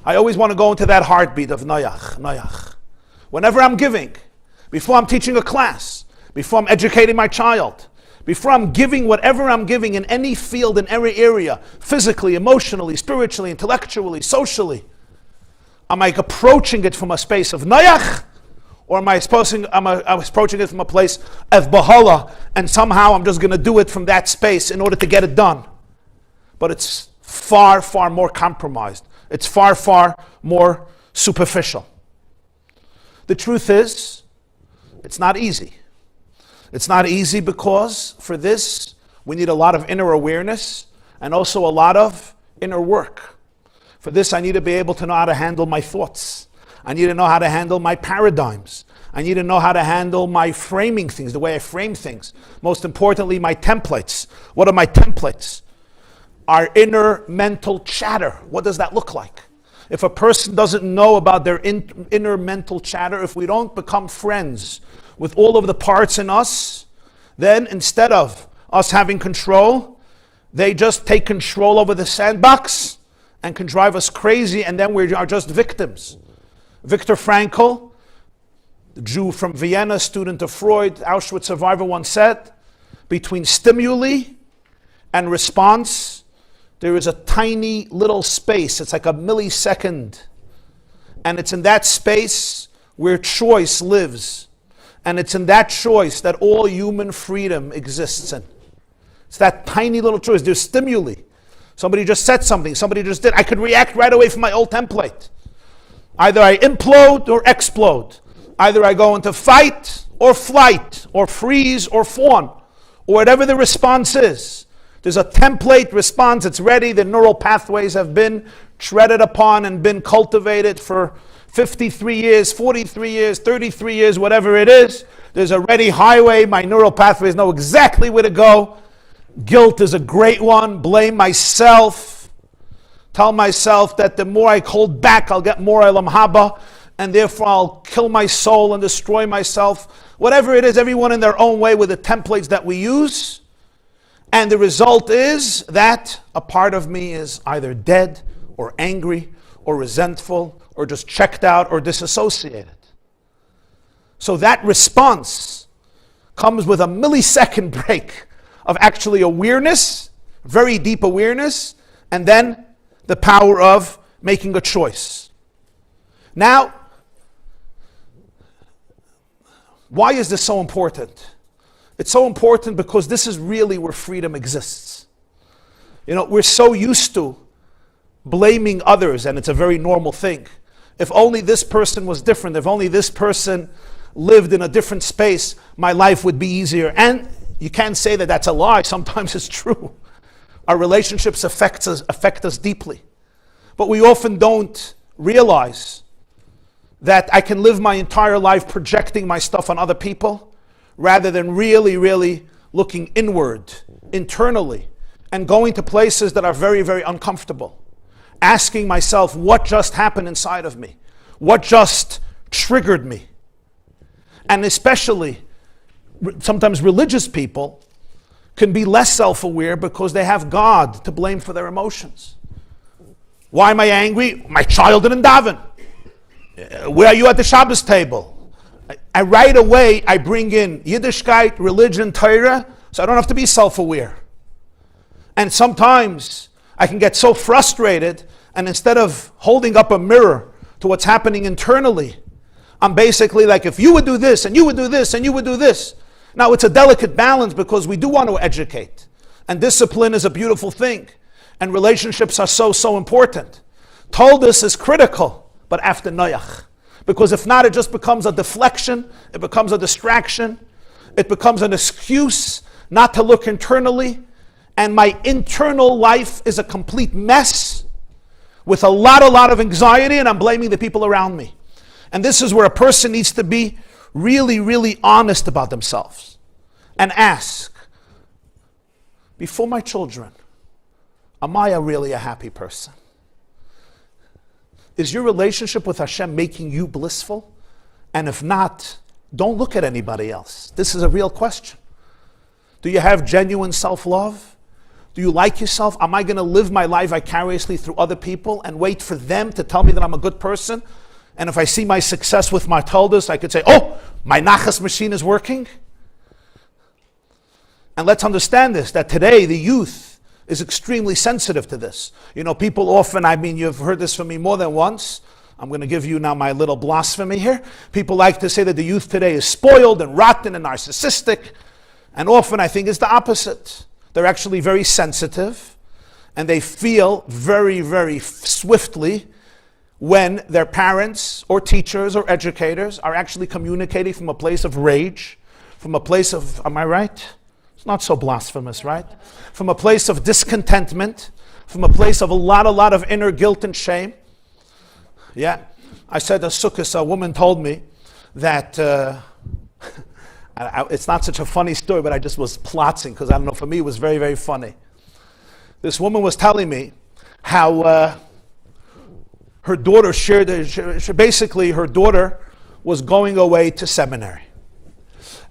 I always want to go into that heartbeat of Noach. Whenever I'm giving, before I'm teaching a class, before I'm educating my child, before I'm giving whatever I'm giving in any field, in every area, physically, emotionally, spiritually, intellectually, socially, am I approaching it from a space of Noach, or am I approaching it from a place of Bahala, and somehow I'm just going to do it from that space in order to get it done? But it's far, far more compromised. It's far, far more superficial. The truth is, it's not easy. It's not easy because for this, we need a lot of inner awareness and also a lot of inner work. For this, I need to be able to know how to handle my thoughts. I need to know how to handle my paradigms. I need to know how to handle my framing things, the way I frame things. Most importantly, my templates. What are my templates? Our inner mental chatter. What does that look like? If a person doesn't know about their inner mental chatter, if we don't become friends with all of the parts in us, then instead of us having control, they just take control over the sandbox and can drive us crazy, and then we are just victims. Viktor Frankl, the Jew from Vienna, student of Freud, Auschwitz survivor, once said, between stimuli and response, there is a tiny little space. It's like a millisecond. And it's in that space where choice lives. And it's in that choice that all human freedom exists in. It's that tiny little choice. There's stimuli. Somebody just said something. Somebody just did. I could react right away from my old template. Either I implode or explode. Either I go into fight or flight or freeze or fawn or whatever the response is. There's a template response, it's ready. The neural pathways have been treaded upon and been cultivated for 53 years, 43 years, 33 years, whatever it is. There's a ready highway. My neural pathways know exactly where to go. Guilt is a great one. Blame myself. Tell myself that the more I hold back, I'll get more Elam Haba, and therefore I'll kill my soul and destroy myself. Whatever it is, everyone in their own way with the templates that we use. And the result is that a part of me is either dead or angry or resentful or just checked out or disassociated. So that response comes with a millisecond break of actually awareness, very deep awareness, and then the power of making a choice. Now, why is this so important? It's so important because this is really where freedom exists. You know, we're so used to blaming others, and it's a very normal thing. If only this person was different, if only this person lived in a different space, my life would be easier. And you can't say that that's a lie. Sometimes it's true. Our relationships affect us deeply. But we often don't realize that I can live my entire life projecting my stuff on other people, rather than really, really looking inward, internally, and going to places that are very, very uncomfortable. Asking myself, what just happened inside of me? What just triggered me? And especially, sometimes religious people can be less self-aware because they have God to blame for their emotions. Why am I angry? My child didn't daven. Where are you at the Shabbos table? I right away, I bring in Yiddishkeit, religion, Torah, so I don't have to be self-aware. And sometimes I can get so frustrated, and instead of holding up a mirror to what's happening internally, I'm basically like, if you would do this, and you would do this, and you would do this. Now, it's a delicate balance because we do want to educate. And discipline is a beautiful thing. And relationships are so, so important. Toldos is critical, but after Noach. Because if not, it just becomes a deflection, it becomes a distraction, it becomes an excuse not to look internally, and my internal life is a complete mess. with a lot of anxiety, and I'm blaming the people around me. And this is where a person needs to be really, really honest about themselves and ask, before my children, am I really a happy person? Is your relationship with Hashem making you blissful? And if not, don't look at anybody else. This is a real question. Do you have genuine self-love? Do you like yourself? Am I going to live my life vicariously through other people and wait for them to tell me that I'm a good person? And if I see my success with my Toldos, I could say, oh, my nachas machine is working. And let's understand this, that today the youth is extremely sensitive to this. You know, people often, you've heard this from me more than once. I'm going to give you now my little blasphemy here. People like to say that the youth today is spoiled and rotten and narcissistic. And often I think it's the opposite. They're actually very sensitive, and they feel very, very swiftly when their parents or teachers or educators are actually communicating from a place of rage, from a place of, am I right? It's not so blasphemous, right? From a place of discontentment, from a place of a lot of inner guilt and shame. Yeah, I said a sukkah, a woman told me that, it's not such a funny story, but I just was plotting because I don't know, for me it was very, very funny. This woman was telling me how her daughter basically her daughter was going away to seminary.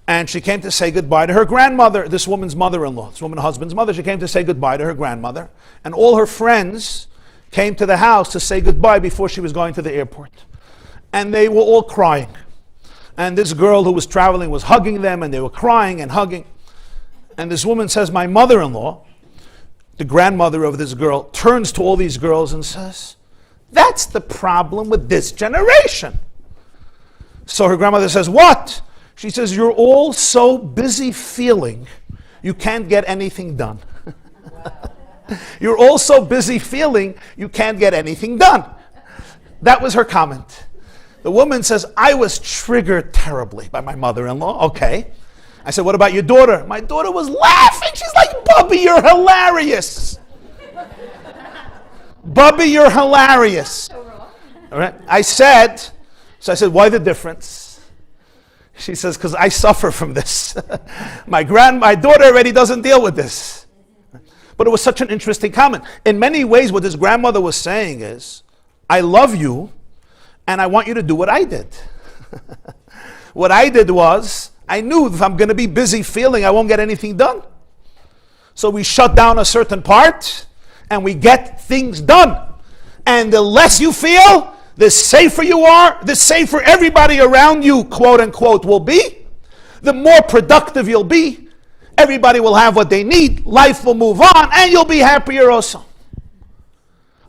And she came to say goodbye to her grandmother, this woman's mother-in-law, this woman's husband's mother. She came to say goodbye to her grandmother. And all her friends came to the house to say goodbye before she was going to the airport. And they were all crying. And this girl who was traveling was hugging them, and they were crying and hugging. And this woman says, my mother-in-law, the grandmother of this girl, turns to all these girls and says, that's the problem with this generation. So her grandmother says, what? She says, you're all so busy feeling you can't get anything done. You're all so busy feeling you can't get anything done. That was her comment. The woman says, I was triggered terribly by my mother-in-law. Okay. I said, what about your daughter? My daughter was laughing. She's like, Bubby, you're hilarious. Bubby, you're hilarious. All right. I said, why the difference? She says, because I suffer from this. My daughter already doesn't deal with this. But it was such an interesting comment. In many ways, what this grandmother was saying is, I love you, and I want you to do what I did. What I did was, I knew if I'm going to be busy feeling, I won't get anything done. So we shut down a certain part, and we get things done. And the less you feel, the safer you are, the safer everybody around you, quote unquote, will be. The more productive you'll be. Everybody will have what they need. Life will move on, and you'll be happier also.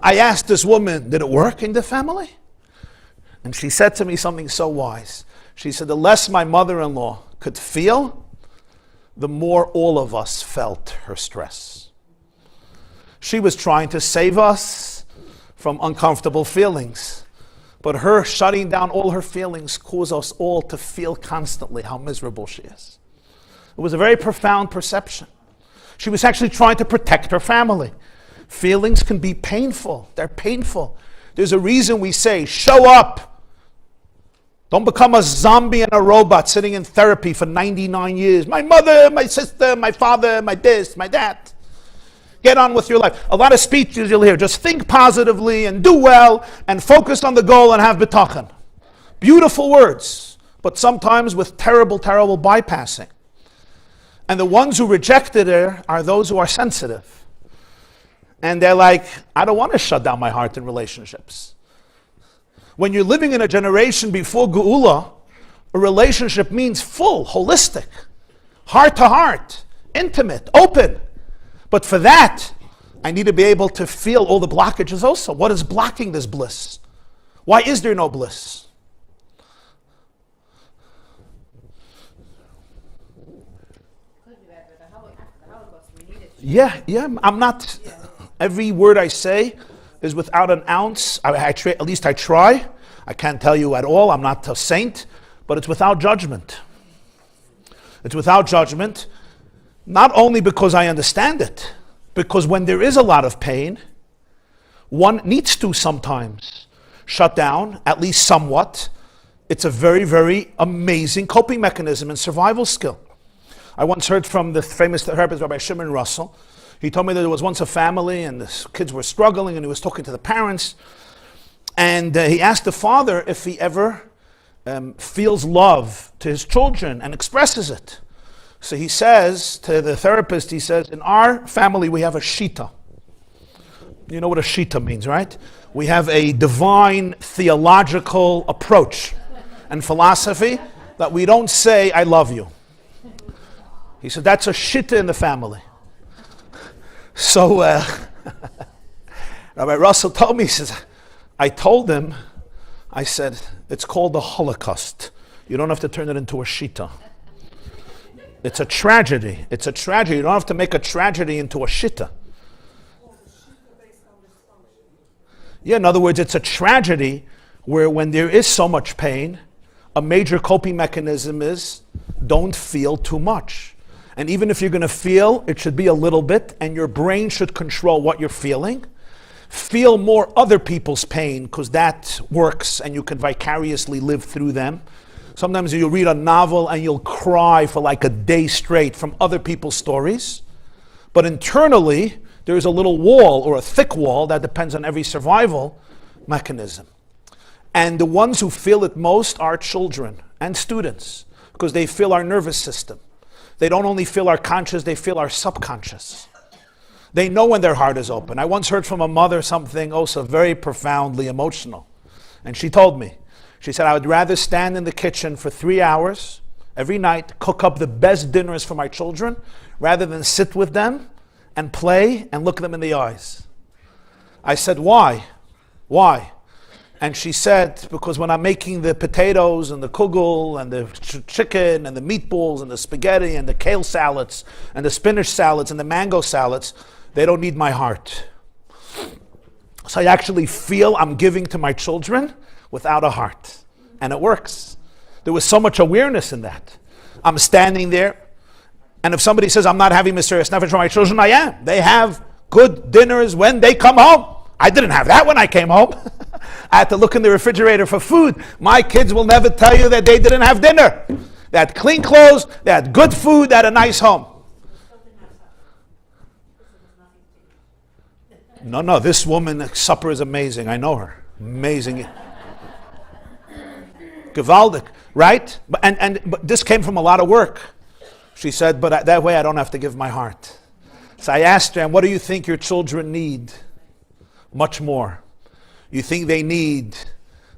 I asked this woman, did it work in the family? And she said to me something so wise. She said, the less my mother-in-law could feel, the more all of us felt her stress. She was trying to save us from uncomfortable feelings. But her shutting down all her feelings caused us all to feel constantly how miserable she is. It was a very profound perception. She was actually trying to protect her family. Feelings can be painful. They're painful. There's a reason we say, show up. Don't become a zombie and a robot sitting in therapy for 99 years. My mother, my sister, my father, my this, my that. Get on with your life. A lot of speeches you'll hear. Just think positively and do well and focus on the goal and have bitachon. Beautiful words, but sometimes with terrible, terrible bypassing. And the ones who rejected her are those who are sensitive. And they're like, I don't want to shut down my heart in relationships. When you're living in a generation before Geula, a relationship means full, holistic, heart to heart, intimate, open. But for that, I need to be able to feel all the blockages also. What is blocking this bliss? Why is there no bliss? Yeah, I'm not, every word I say is without an ounce. At least I try. I can't tell you at all. I'm not a saint, but it's without judgment. It's without judgment, not only because I understand it, because when there is a lot of pain, one needs to sometimes shut down, at least somewhat. It's a very, very amazing coping mechanism and survival skill. I once heard from the famous therapist, Rabbi Shimon Russell. He told me that there was once a family and the kids were struggling, and he was talking to the parents. And he asked the father if he ever feels love to his children and expresses it. So he says to the therapist, he says, in our family we have a shita. You know what a shita means, right? We have a divine theological approach and philosophy that we don't say, I love you. He said, that's a shita in the family. So Rabbi Russell told me, he says, I told him, I said, it's called the Holocaust. You don't have to turn it into a shita. It's a tragedy. It's a tragedy. You don't have to make a tragedy into a shita. Yeah, in other words, it's a tragedy where when there is so much pain, a major coping mechanism is don't feel too much. And even if you're going to feel, it should be a little bit, and your brain should control what you're feeling. Feel more other people's pain, because that works and you can vicariously live through them. Sometimes you'll read a novel and you'll cry for like a day straight from other people's stories. But internally, there's a little wall or a thick wall that depends on every survival mechanism. And the ones who feel it most are children and students, because they feel our nervous system. They don't only feel our conscious, they feel our subconscious. They know when their heart is open. I once heard from a mother something also very profoundly emotional. And she told me, she said, I would rather stand in the kitchen for 3 hours every night, cook up the best dinners for my children, rather than sit with them and play and look them in the eyes. I said, why? Why? And she said, because when I'm making the potatoes and the kugel and the chicken and the meatballs and the spaghetti and the kale salads and the spinach salads and the mango salads, they don't need my heart. So I actually feel I'm giving to my children without a heart. And it works. There was so much awareness in that. I'm standing there, and if somebody says I'm not having Mesiras Nefesh for my children, I am. They have good dinners when they come home. I didn't have that when I came home. I had to look in the refrigerator for food. My kids will never tell you that they didn't have dinner. They had clean clothes, they had good food, they had a nice home. No, this woman's supper is amazing. I know her. Amazing. Gewaldig, right? But this came from a lot of work. She said, but that way I don't have to give my heart. So I asked her, and what do you think your children need? Much more. You think they need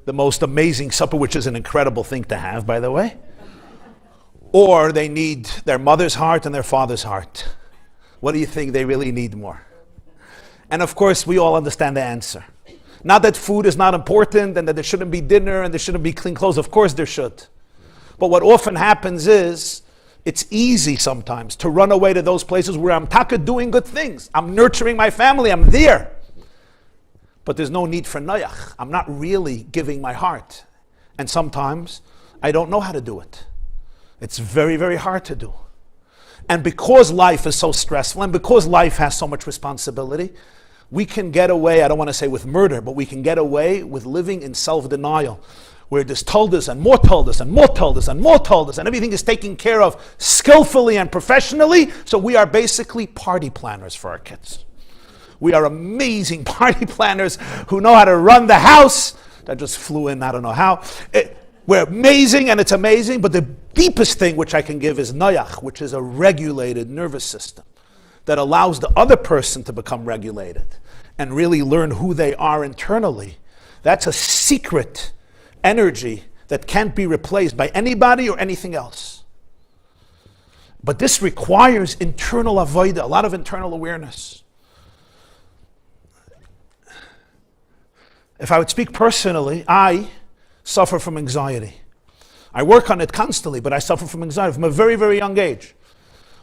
the most amazing supper, which is an incredible thing to have, by the way? Or they need their mother's heart and their father's heart? What do you think they really need more? And of course, we all understand the answer. Not that food is not important and that there shouldn't be dinner and there shouldn't be clean clothes. Of course there should. But what often happens is, it's easy sometimes to run away to those places where I'm doing good things. I'm nurturing my family. I'm there. But there's no need for Noach. I'm not really giving my heart. And sometimes I don't know how to do it. It's very, very hard to do. And because life is so stressful and because life has so much responsibility, we can get away, I don't want to say with murder, but we can get away with living in self-denial, where there's Toldos and more Toldos and more Toldos and more Toldos, and everything is taken care of skillfully and professionally, so we are basically party planners for our kids. We are amazing party planners who know how to run the house. That just flew in, I don't know how. We're amazing, and it's amazing, but the deepest thing which I can give is Noach, which is a regulated nervous system that allows the other person to become regulated and really learn who they are internally. That's a secret energy that can't be replaced by anybody or anything else. But this requires internal avodah, a lot of internal awareness. If I would speak personally, I suffer from anxiety. I work on it constantly, but I suffer from anxiety from a very, very young age.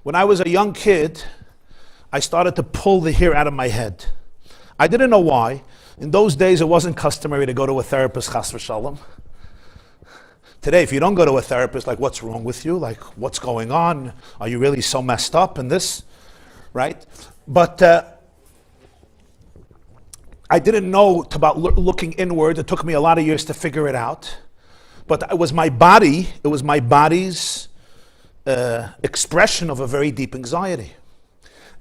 When I was a young kid, I started to pull the hair out of my head. I didn't know why. In those days, it wasn't customary to go to a therapist, chas v'shalom. Today, if you don't go to a therapist, like, what's wrong with you? Like, what's going on? Are you really so messed up in this? Right? But I didn't know about looking inward. It took me a lot of years to figure it out. But it was my body's expression of a very deep anxiety.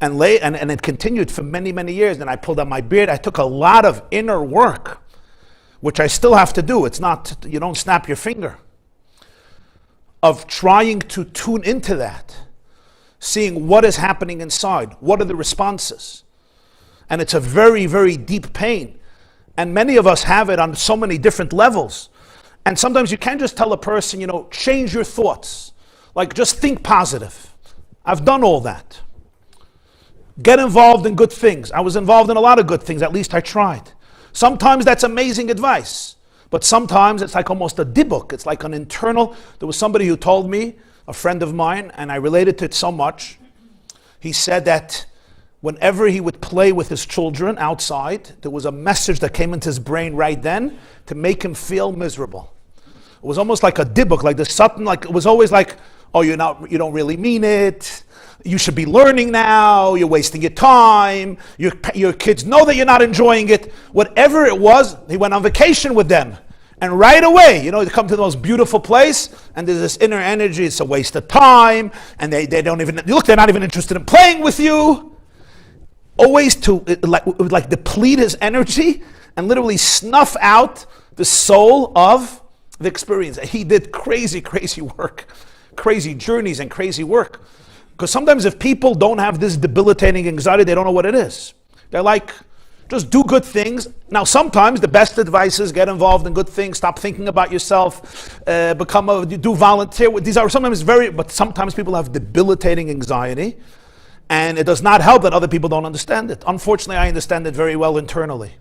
And it continued for many, many years. And I pulled out my beard. I took a lot of inner work, which I still have to do. It's not, you don't snap your finger. Of trying to tune into that, seeing what is happening inside, what are the responses. And it's a very, very deep pain. And many of us have it on so many different levels. And sometimes you can't just tell a person, change your thoughts. Like, just think positive. I've done all that. Get involved in good things. I was involved in a lot of good things. At least I tried. Sometimes that's amazing advice. But sometimes it's like almost a dibuk. It's like an internal. There was somebody who told me, a friend of mine, and I related to it so much. He said that whenever he would play with his children outside, there was a message that came into his brain right then to make him feel miserable. It was almost like a dibuk, like there's something, like it was always like, oh, you don't really mean it. You should be learning now. You're wasting your time. Your kids know that you're not enjoying it. Whatever it was, he went on vacation with them. And right away, they come to the most beautiful place, and there's this inner energy. It's a waste of time, and they don't even, they're not even interested in playing with you. Always to like deplete his energy and literally snuff out the soul of the experience. He did crazy, crazy work, crazy journeys and crazy work. Because sometimes if people don't have this debilitating anxiety, they don't know what it is. They're like, just do good things. Now, sometimes the best advice is get involved in good things. Stop thinking about yourself. Do volunteer. These are sometimes but sometimes people have debilitating anxiety, and it does not help that other people don't understand it. Unfortunately, I understand it very well internally.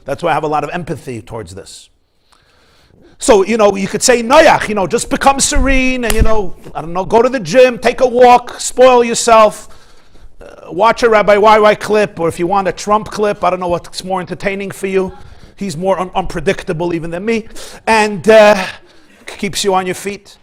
That's why I have a lot of empathy towards this. So, you could say, Noach, just become serene and, go to the gym, take a walk, spoil yourself, watch a Rabbi YY clip, or if you want a Trump clip, I don't know what's more entertaining for you. He's more unpredictable even than me, and keeps you on your feet.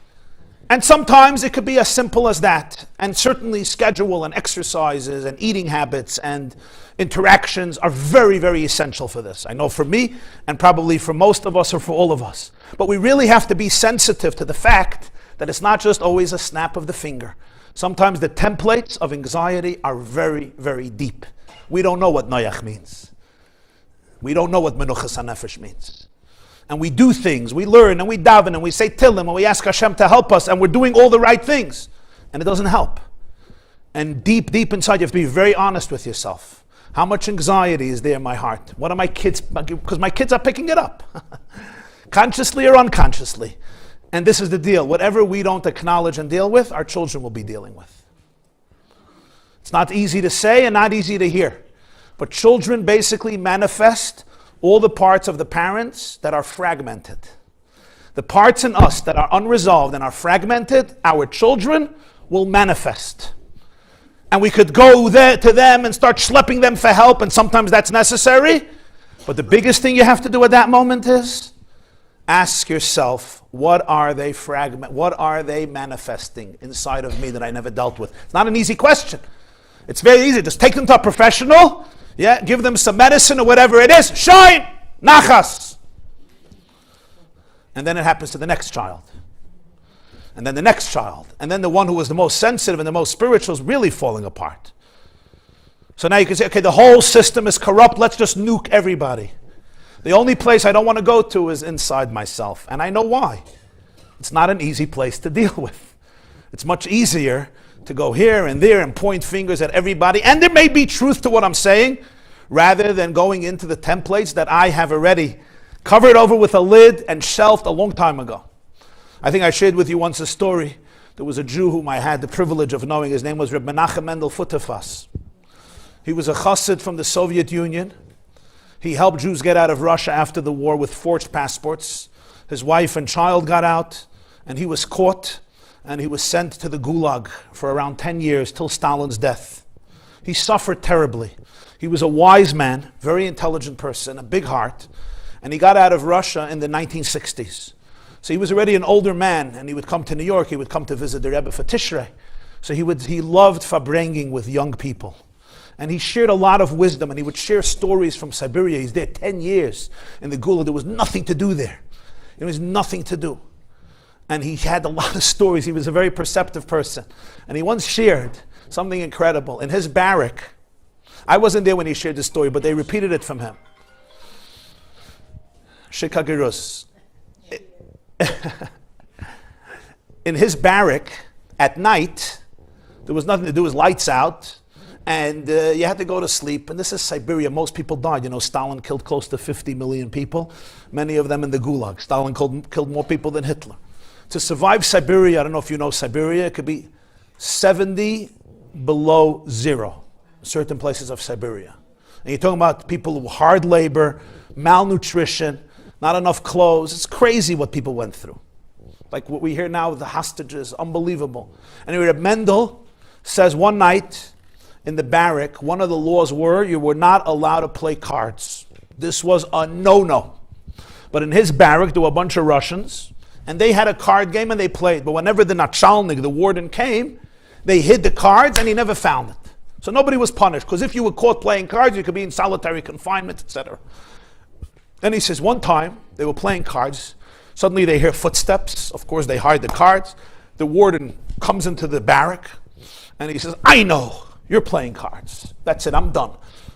And sometimes it could be as simple as that. And certainly schedule and exercises and eating habits and interactions are very, very essential for this. I know for me, and probably for most of us or for all of us. But we really have to be sensitive to the fact that it's not just always a snap of the finger. Sometimes the templates of anxiety are very, very deep. We don't know what Noach means. We don't know what Menuchas HaNefesh means. And we do things, we learn, and we daven, and we say Tillim, and we ask Hashem to help us, and we're doing all the right things. And it doesn't help. And deep, deep inside, you have to be very honest with yourself. How much anxiety is there in my heart? What are my kids, because my kids are picking it up. Consciously or unconsciously. And this is the deal. Whatever we don't acknowledge and deal with, our children will be dealing with. It's not easy to say and not easy to hear. But children basically manifest all the parts of the parents that are fragmented. The parts in us that are unresolved and are fragmented, our children will manifest. And we could go there to them and start schlepping them for help, and sometimes that's necessary. But the biggest thing you have to do at that moment is ask yourself, what are they manifesting inside of me that I never dealt with? It's not an easy question. It's very easy. Just take them to a professional, give them some medicine or whatever it is. Shine! Nachas! And then it happens to the next child. And then the next child. And then the one who was the most sensitive and the most spiritual is really falling apart. So now you can say, okay, the whole system is corrupt. Let's just nuke everybody. The only place I don't want to go to is inside myself. And I know why. It's not an easy place to deal with. It's much easier to go here and there and point fingers at everybody. And there may be truth to what I'm saying, rather than going into the templates that I have already covered over with a lid and shelved a long time ago. I think I shared with you once a story. There was a Jew whom I had the privilege of knowing. His name was Reb Menachem Mendel Futterfass. He was a Chassid from the Soviet Union. He helped Jews get out of Russia after the war with forged passports. His wife and child got out, and he was caught, and he was sent to the Gulag for around 10 years till Stalin's death. He suffered terribly. He was a wise man, very intelligent person, a big heart, and he got out of Russia in the 1960s. So he was already an older man, and he would come to New York. He would come to visit the Rebbe for Tishrei. So he loved farbrenging with young people. And he shared a lot of wisdom, and he would share stories from Siberia. He's there 10 years in the Gulag. There was nothing to do there. There was nothing to do. And he had a lot of stories. He was a very perceptive person. And he once shared something incredible. In his barrack, I wasn't there when he shared the story, but they repeated it from him. Shikagirus. In his barrack, at night, there was nothing to do. It was lights out. And you had to go to sleep. And this is Siberia. Most people died. You know, Stalin killed close to 50 million people, many of them in the Gulag. Stalin killed more people than Hitler. To survive Siberia, I don't know if you know Siberia, it could be 70 below zero, certain places of Siberia. And you're talking about people with hard labor, malnutrition, not enough clothes. It's crazy what people went through. Like what we hear now with the hostages, unbelievable. Anyway, Reb Mendel says one night, in the barrack, one of the laws were you were not allowed to play cards. This was a no-no. But in his barrack, there were a bunch of Russians, and they had a card game and they played. But whenever the nachalnik, the warden, came, they hid the cards and he never found it. So nobody was punished, because if you were caught playing cards, you could be in solitary confinement, etc. Then he says, one time, they were playing cards. Suddenly they hear footsteps. Of course, they hide the cards. The warden comes into the barrack, and he says, I know. You're playing cards. That's it, I'm done.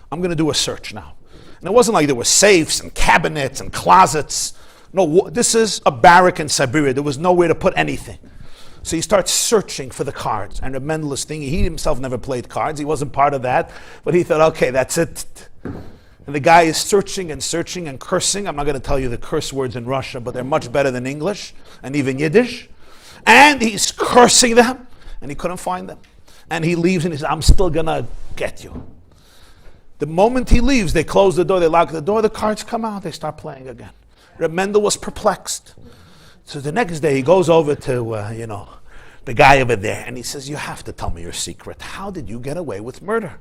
I'm going to do a search now. And it wasn't like there were safes and cabinets and closets. No, this is a barrack in Siberia. There was nowhere to put anything. So he starts searching for the cards. And Reb Mendel is thinking, he himself never played cards. He wasn't part of that. But he thought, okay, that's it. And the guy is searching and searching and cursing. I'm not going to tell you the curse words in Russia, but they're much better than English and even Yiddish. And he's cursing them, and he couldn't find them. And he leaves and he says, I'm still going to get you. The moment he leaves, they close the door, they lock the door, the cards come out, they start playing again. Reb Mendel was perplexed. So the next day he goes over to, the guy over there, and he says, you have to tell me your secret. How did you get away with murder?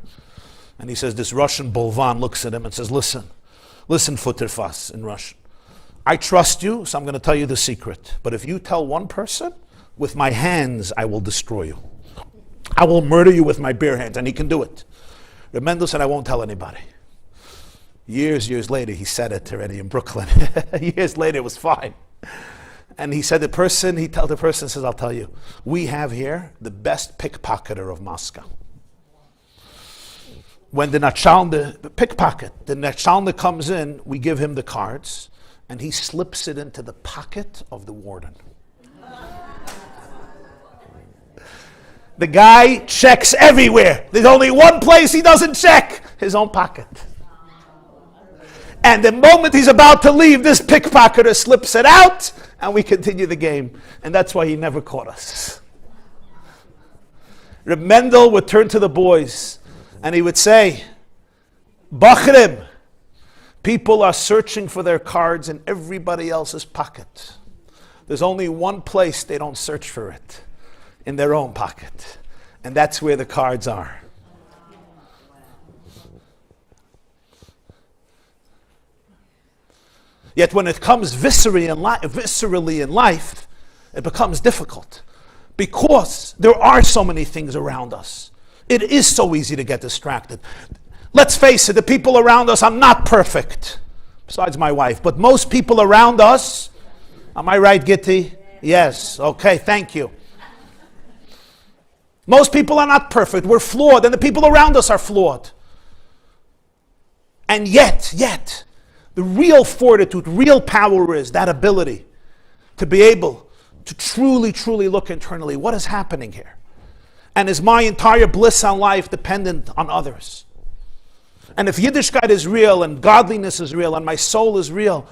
And he says, this Russian bolvan looks at him and says, listen, Futterfass in Russian. I trust you, so I'm going to tell you the secret. But if you tell one person, with my hands I will destroy you. I will murder you with my bare hands, and he can do it. Reb Mendel said, I won't tell anybody. Years later, he said it already in Brooklyn. Years later, it was fine. And he said, he told the person, says, I'll tell you, we have here the best pickpocketer of Moscow. When the nachalnik comes in, we give him the cards, and he slips it into the pocket of the warden. The guy checks everywhere. There's only one place he doesn't check, his own pocket. And the moment he's about to leave, this pickpocketer slips it out, and we continue the game. And that's why he never caught us. Reb Mendel would turn to the boys, and he would say, Bachrim, people are searching for their cards in everybody else's pocket. There's only one place they don't search for it. In their own pocket. And that's where the cards are. Yet when it comes viscerally in life, it becomes difficult. Because there are so many things around us. It is so easy to get distracted. Let's face it, the people around us are not perfect. Besides my wife. But most people around us, am I right, Gitti? Yes. Okay, thank you. Most people are not perfect. We're flawed, and the people around us are flawed. And yet, the real fortitude, real power is that ability to be able to truly look internally. What is happening here? And is my entire bliss on life dependent on others? And if Yiddishkeit is real, and godliness is real, and my soul is real,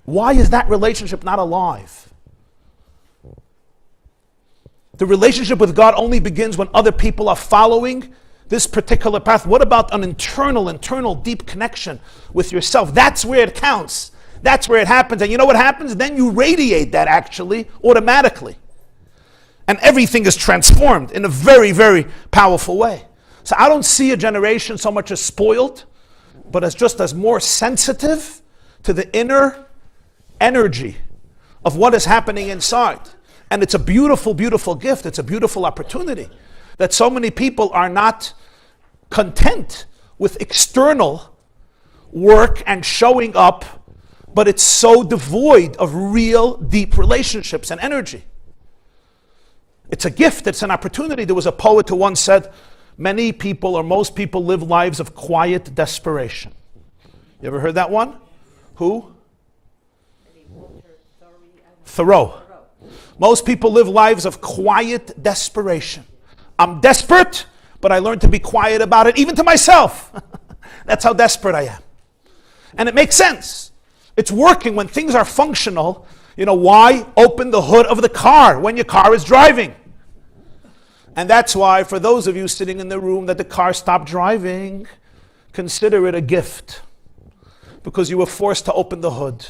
why is that relationship not alive? The relationship with God only begins when other people are following this particular path. What about an internal deep connection with yourself? That's where it counts. That's where it happens. And you know what happens? Then you radiate that actually automatically. And everything is transformed in a very, very powerful way. So I don't see a generation so much as spoiled, but as more sensitive to the inner energy of what is happening inside. And it's a beautiful, beautiful gift. It's a beautiful opportunity that so many people are not content with external work and showing up, but it's so devoid of real deep relationships and energy. It's a gift, it's an opportunity. There was a poet who once said, many people or most people live lives of quiet desperation. You ever heard that one? Who? Thoreau. Most people live lives of quiet desperation. I'm desperate, but I learned to be quiet about it, even to myself. That's how desperate I am. And it makes sense. It's working when things are functional. You know, why open the hood of the car when your car is driving? And that's why, for those of you sitting in the room that the car stopped driving, consider it a gift. Because you were forced to open the hood.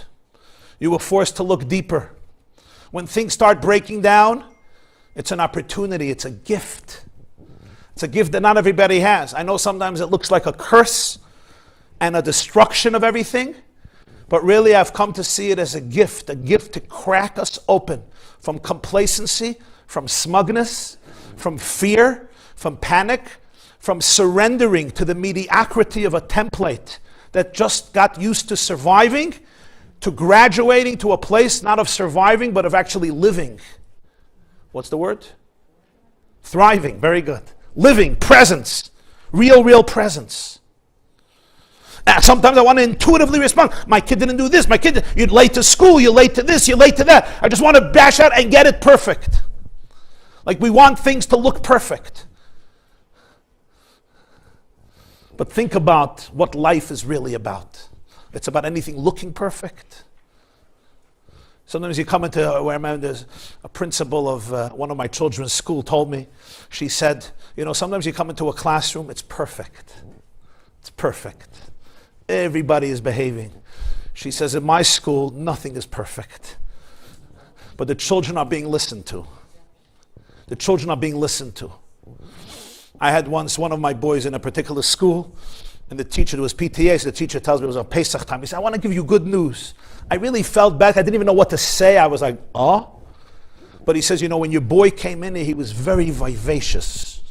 You were forced to look deeper. When things start breaking down, it's an opportunity, it's a gift. It's a gift that not everybody has. I know sometimes it looks like a curse and a destruction of everything, but really I've come to see it as a gift to crack us open from complacency, from smugness, from fear, from panic, from surrendering to the mediocrity of a template that just got used to surviving, to graduating to a place not of surviving, but of actually living. What's the word? Thriving, very good. Living, presence, real presence. And sometimes I want to intuitively respond. My kid didn't do this, you're late to school, you're late to this, you're late to that. I just want to bash out and get it perfect. Like we want things to look perfect. But think about what life is really about. It's about anything looking perfect. Sometimes you come into where there's a principal of one of my children's school told me, she said, you know, sometimes you come into a classroom, it's perfect. It's perfect. Everybody is behaving. She says, in my school, nothing is perfect. But the children are being listened to. The children are being listened to. I had once one of my boys in a particular school, and the teacher, it was PTA, so the teacher tells me it was on Pesach time. He said, I want to give you good news. I really felt bad. I didn't even know what to say. I was like, oh? But he says, you know, when your boy came in, he was very vivacious.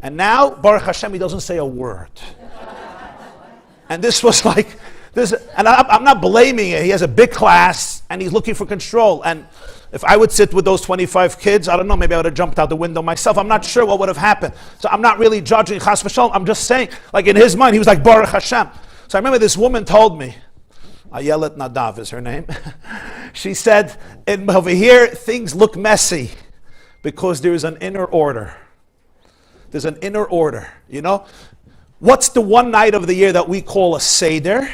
And now, Baruch Hashem, he doesn't say a word. And this was like, and I'm not blaming it. He has a big class, and he's looking for control. And if I would sit with those 25 kids, I don't know, maybe I would have jumped out the window myself. I'm not sure what would have happened. So I'm not really judging Chas v'shalom. I'm just saying, like in his mind, he was like, Baruch Hashem. So I remember this woman told me, Ayelet Nadav is her name. She said, over here, things look messy because there is an inner order. There's an inner order, you know? What's the one night of the year that we call a Seder?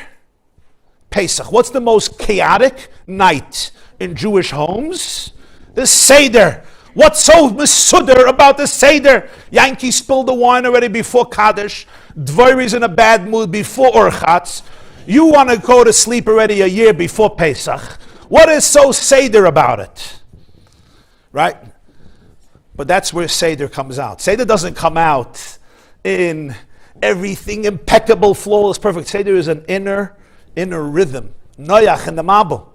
Pesach. What's the most chaotic night in Jewish homes? The Seder. What's so mesudar about the Seder? Yankee spilled the wine already before Kaddish. Dvoiri's in a bad mood before Orchatz. You want to go to sleep already a year before Pesach. What is so Seder about it? Right? But that's where Seder comes out. Seder doesn't come out in everything impeccable, flawless, perfect. Seder is an inner rhythm. Noach and the Mabul.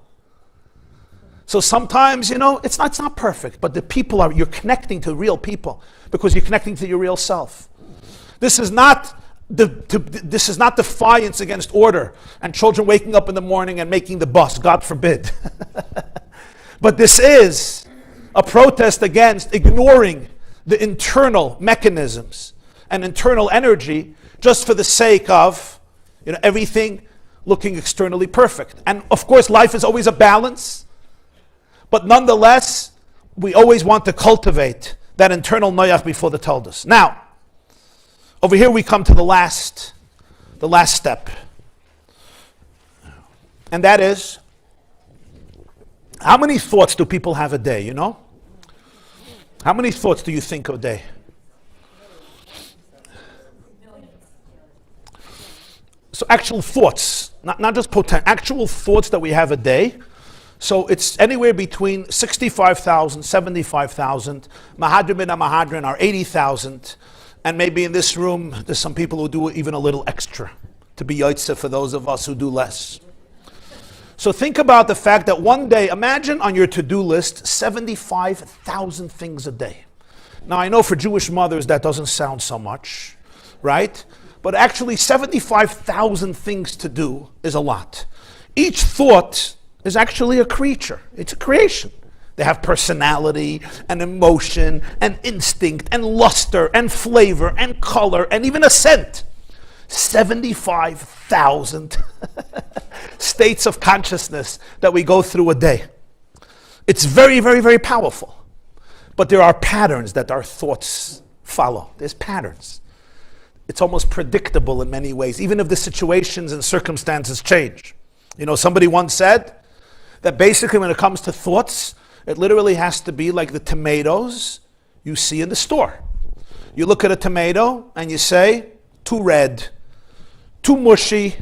So sometimes, you know, it's not perfect, but the people you're connecting to real people because you're connecting to your real self. This is not defiance against order and children waking up in the morning and making the bus, God forbid. But this is a protest against ignoring the internal mechanisms and internal energy just for the sake of, you know, everything looking externally perfect. And of course, life is always a balance. But nonetheless, we always want to cultivate that internal noach before the Toldos. Now, over here we come to the last step. And that is, how many thoughts do people have a day, you know? How many thoughts do you think a day? So actual thoughts, not just actual thoughts that we have a day. So it's anywhere between 65,000, 75,000. Mahadrim and Mahadrin are 80,000. And maybe in this room, there's some people who do even a little extra to be yotzeh for those of us who do less. So think about the fact that one day, imagine on your to-do list, 75,000 things a day. Now I know for Jewish mothers that doesn't sound so much, right? But actually 75,000 things to do is a lot. Each thought is actually a creature. It's a creation. They have personality and emotion and instinct and luster and flavor and color and even a scent. 75,000 states of consciousness that we go through a day. It's very, very, very powerful. But there are patterns that our thoughts follow. There's patterns. It's almost predictable in many ways, even if the situations and circumstances change. You know, somebody once said that basically when it comes to thoughts, it literally has to be like the tomatoes you see in the store. You look at a tomato and you say, too red, too mushy,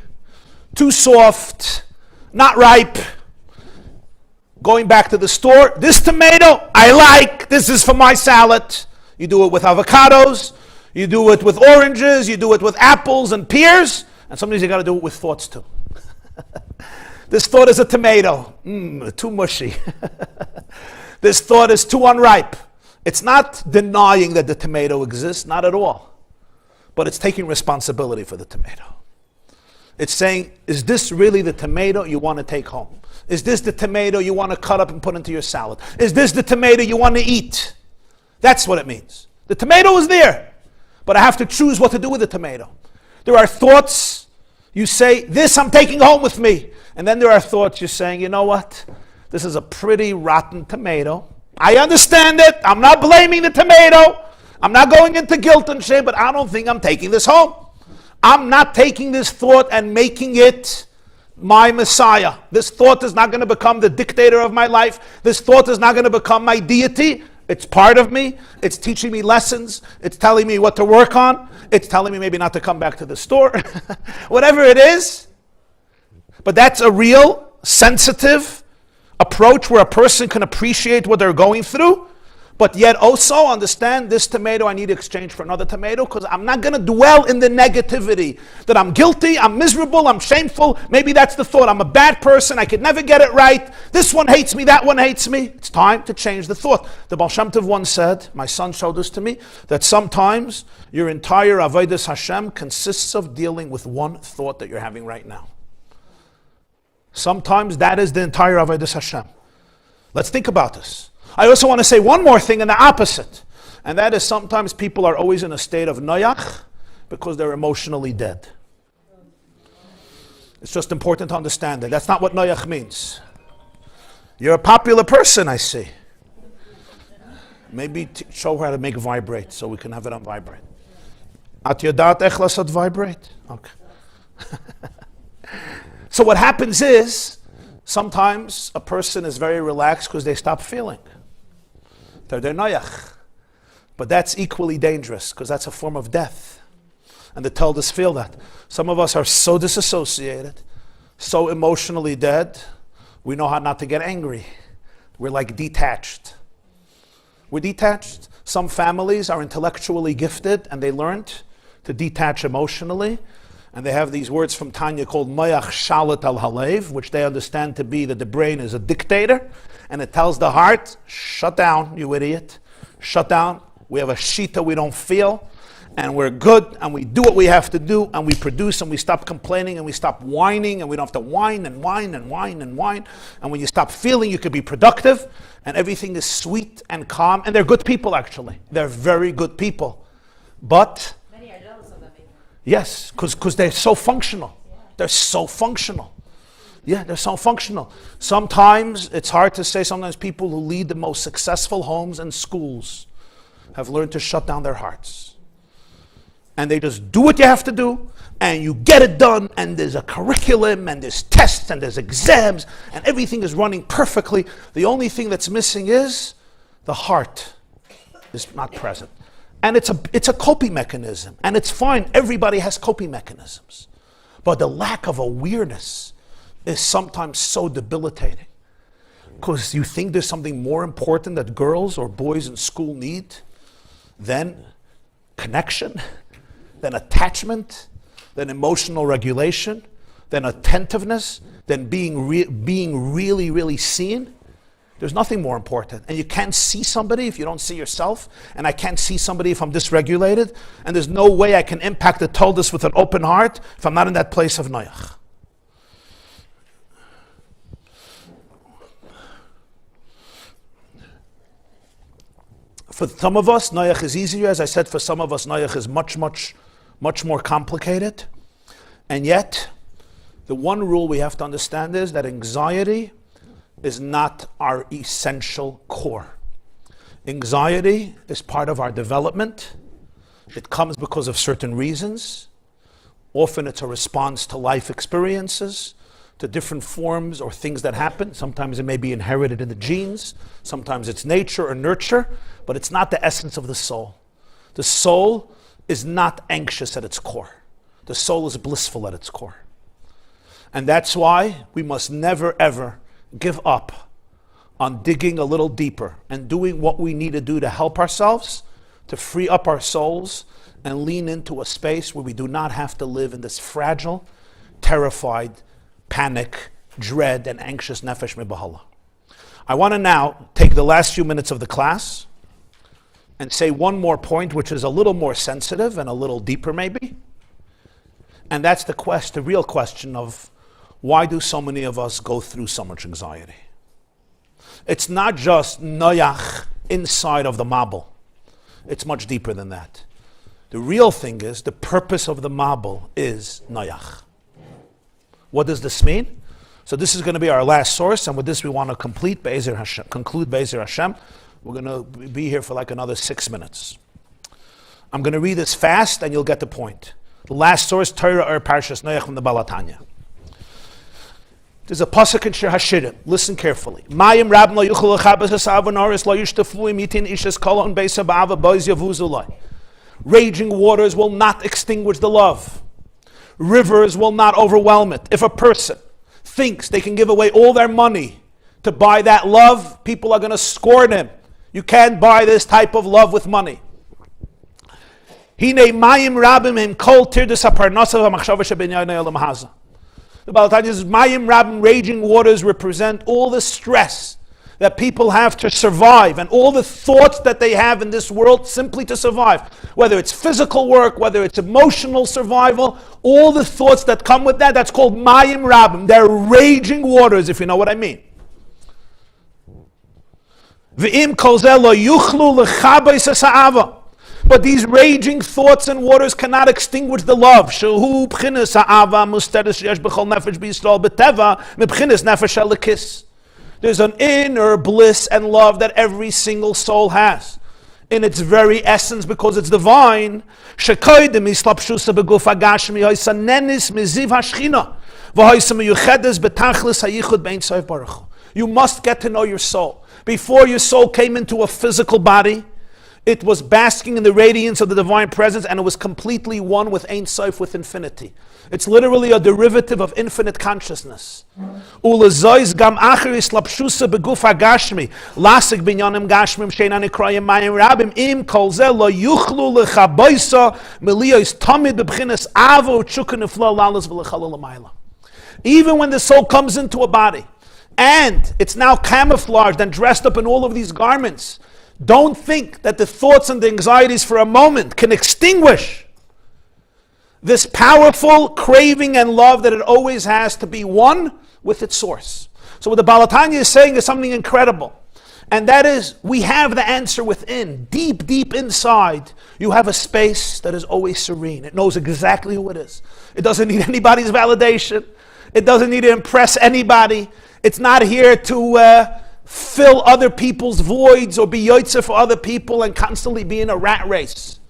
too soft, not ripe. Going back to the store, this tomato I like, this is for my salad. You do it with avocados, you do it with oranges, you do it with apples and pears, and sometimes you got to do it with thoughts too. This thought is a tomato, too mushy. This thought is too unripe. It's not denying that the tomato exists, not at all. But it's taking responsibility for the tomato. It's saying, is this really the tomato you want to take home? Is this the tomato you want to cut up and put into your salad? Is this the tomato you want to eat? That's what it means. The tomato is there, but I have to choose what to do with the tomato. There are thoughts, you say, this I'm taking home with me. And then there are thoughts you're saying, you know what? This is a pretty rotten tomato. I understand it. I'm not blaming the tomato. I'm not going into guilt and shame, but I don't think I'm taking this home. I'm not taking this thought and making it my Messiah. This thought is not going to become the dictator of my life. This thought is not going to become my deity. It's part of me. It's teaching me lessons. It's telling me what to work on. It's telling me maybe not to come back to the store. Whatever it is. But that's a real, sensitive approach where a person can appreciate what they're going through, but yet also understand this tomato I need to exchange for another tomato, because I'm not going to dwell in the negativity that I'm guilty, I'm miserable, I'm shameful. Maybe that's the thought. I'm a bad person. I could never get it right. This one hates me. That one hates me. It's time to change the thought. The Baal Shem Tov once said, my son showed this to me, that sometimes your entire Avodas Hashem consists of dealing with one thought that you're having right now. Sometimes that is the entire Avodas Hashem. Let's think about this. I also want to say one more thing in the opposite, and that is sometimes people are always in a state of Noach because they're emotionally dead. It's just important to understand that. That's not what Noach means. You're a popular person, I see. Maybe show her how to make vibrate so we can have it on vibrate. At yodat ech lasot vibrate? Okay. So what happens is, sometimes a person is very relaxed because they stop feeling. They're noyach. But that's equally dangerous because that's a form of death. And the Toldos feel that. Some of us are so disassociated, so emotionally dead, we know how not to get angry. We're like detached. We're detached. Some families are intellectually gifted and they learned to detach emotionally. And they have these words from Tanya called Moyach Shalit al Halev, which they understand to be that the brain is a dictator, and it tells the heart, shut down, you idiot, shut down. We have a shita we don't feel, and we're good, and we do what we have to do, and we produce, and we stop complaining, and we stop whining, and we don't have to whine and whine and whine and whine. And when you stop feeling, you could be productive, and everything is sweet and calm. And they're good people, actually. They're very good people. But yes, because they're so functional. They're so functional. Yeah, they're so functional. Sometimes it's hard to say, sometimes people who lead the most successful homes and schools have learned to shut down their hearts. And they just do what you have to do, and you get it done, and there's a curriculum, and there's tests, and there's exams, and everything is running perfectly. The only thing that's missing is the heart is not present. And it's a coping mechanism. And it's fine. Everybody has coping mechanisms. But the lack of awareness is sometimes so debilitating. Because you think there's something more important that girls or boys in school need than connection, than attachment, than emotional regulation, than attentiveness, than being really, really seen. There's nothing more important. And you can't see somebody if you don't see yourself. And I can't see somebody if I'm dysregulated. And there's no way I can impact the Toldos with an open heart if I'm not in that place of Noach. For some of us, Noach is easier. As I said, for some of us, Noach is much, much, much more complicated. And yet, the one rule we have to understand is that anxiety is not our essential core. Anxiety is part of our development. It comes because of certain reasons. Often it's a response to life experiences, to different forms or things that happen. Sometimes it may be inherited in the genes. Sometimes it's nature or nurture, but it's not the essence of the soul. The soul is not anxious at its core. The soul is blissful at its core. And that's why we must never, ever give up on digging a little deeper and doing what we need to do to help ourselves, to free up our souls and lean into a space where we do not have to live in this fragile, terrified, panic, dread, and anxious nefesh mebahala. I want to now take the last few minutes of the class and say one more point, which is a little more sensitive and a little deeper maybe. And that's the real question of why do so many of us go through so much anxiety? It's not just Noach inside of the mabul. It's much deeper than that. The real thing is, the purpose of the mabul is Noach. What does this mean? So this is going to be our last source, and with this we want to conclude Be'ezer Hashem. We're going to be here for like another 6 minutes. I'm going to read this fast, and you'll get the point. The last source, Torah or Parshas Noach from the Balatanya. There's a pasuk in Shir Hashirim. Listen carefully. Mayim rabim lo yuchel lechabes hasav v'noris lo yishtaflu imitin ishes kolon beisa ba'ava boiz yavuzulai. Raging waters will not extinguish the love. Rivers will not overwhelm it. If a person thinks they can give away all their money to buy that love, people are going to scorn him. You can't buy this type of love with money. Hine mayim rabim him kol tirdas haparnasav ha'machshava shebenyayna elam haza. The Balatanya says, Mayim Rabim, raging waters represent all the stress that people have to survive and all the thoughts that they have in this world simply to survive. Whether it's physical work, whether it's emotional survival, all the thoughts that come with that, that's called Mayim Rabim. They're raging waters, if you know what I mean. V'im kol zeh lo yuchlu lechabes ha'ava. But these raging thoughts and waters cannot extinguish the love. Shehu b'chinas ha'ava musteres sheyesh b'chol nefesh b'Yisrael b'teva mibchinas nefesh elikis. There's an inner bliss and love that every single soul has, in its very essence, because it's divine. Shekoydem islapshusa b'guf hagashmi hoysa nenis miziv hashchina v'hoysa miyuchedes b'tachlis hayichud bein sof baruch Hu. You must get to know your soul. Before your soul came into a physical body, it was basking in the radiance of the divine presence, and it was completely one with Ein Sof, with infinity. It's literally a derivative of infinite consciousness. Ulezois gam acher islapshusa beguf hagashmi lasik binyanim gashmim sheina nikrayim mayim rabim im kol zeh lo yuchlu lechaboisa meliyos tamid bebchinas avo chukun nefla lalas v'lechalal lamayla. Even when the soul comes into a body, and it's now camouflaged and dressed up in all of these garments, don't think that the thoughts and the anxieties for a moment can extinguish this powerful craving and love that it always has to be one with its source. So what the Balatanya is saying is something incredible. And that is, we have the answer within. Deep, deep inside, you have a space that is always serene. It knows exactly who it is. It doesn't need anybody's validation. It doesn't need to impress anybody. It's not here to fill other people's voids or be yotze for other people and constantly be in a rat race.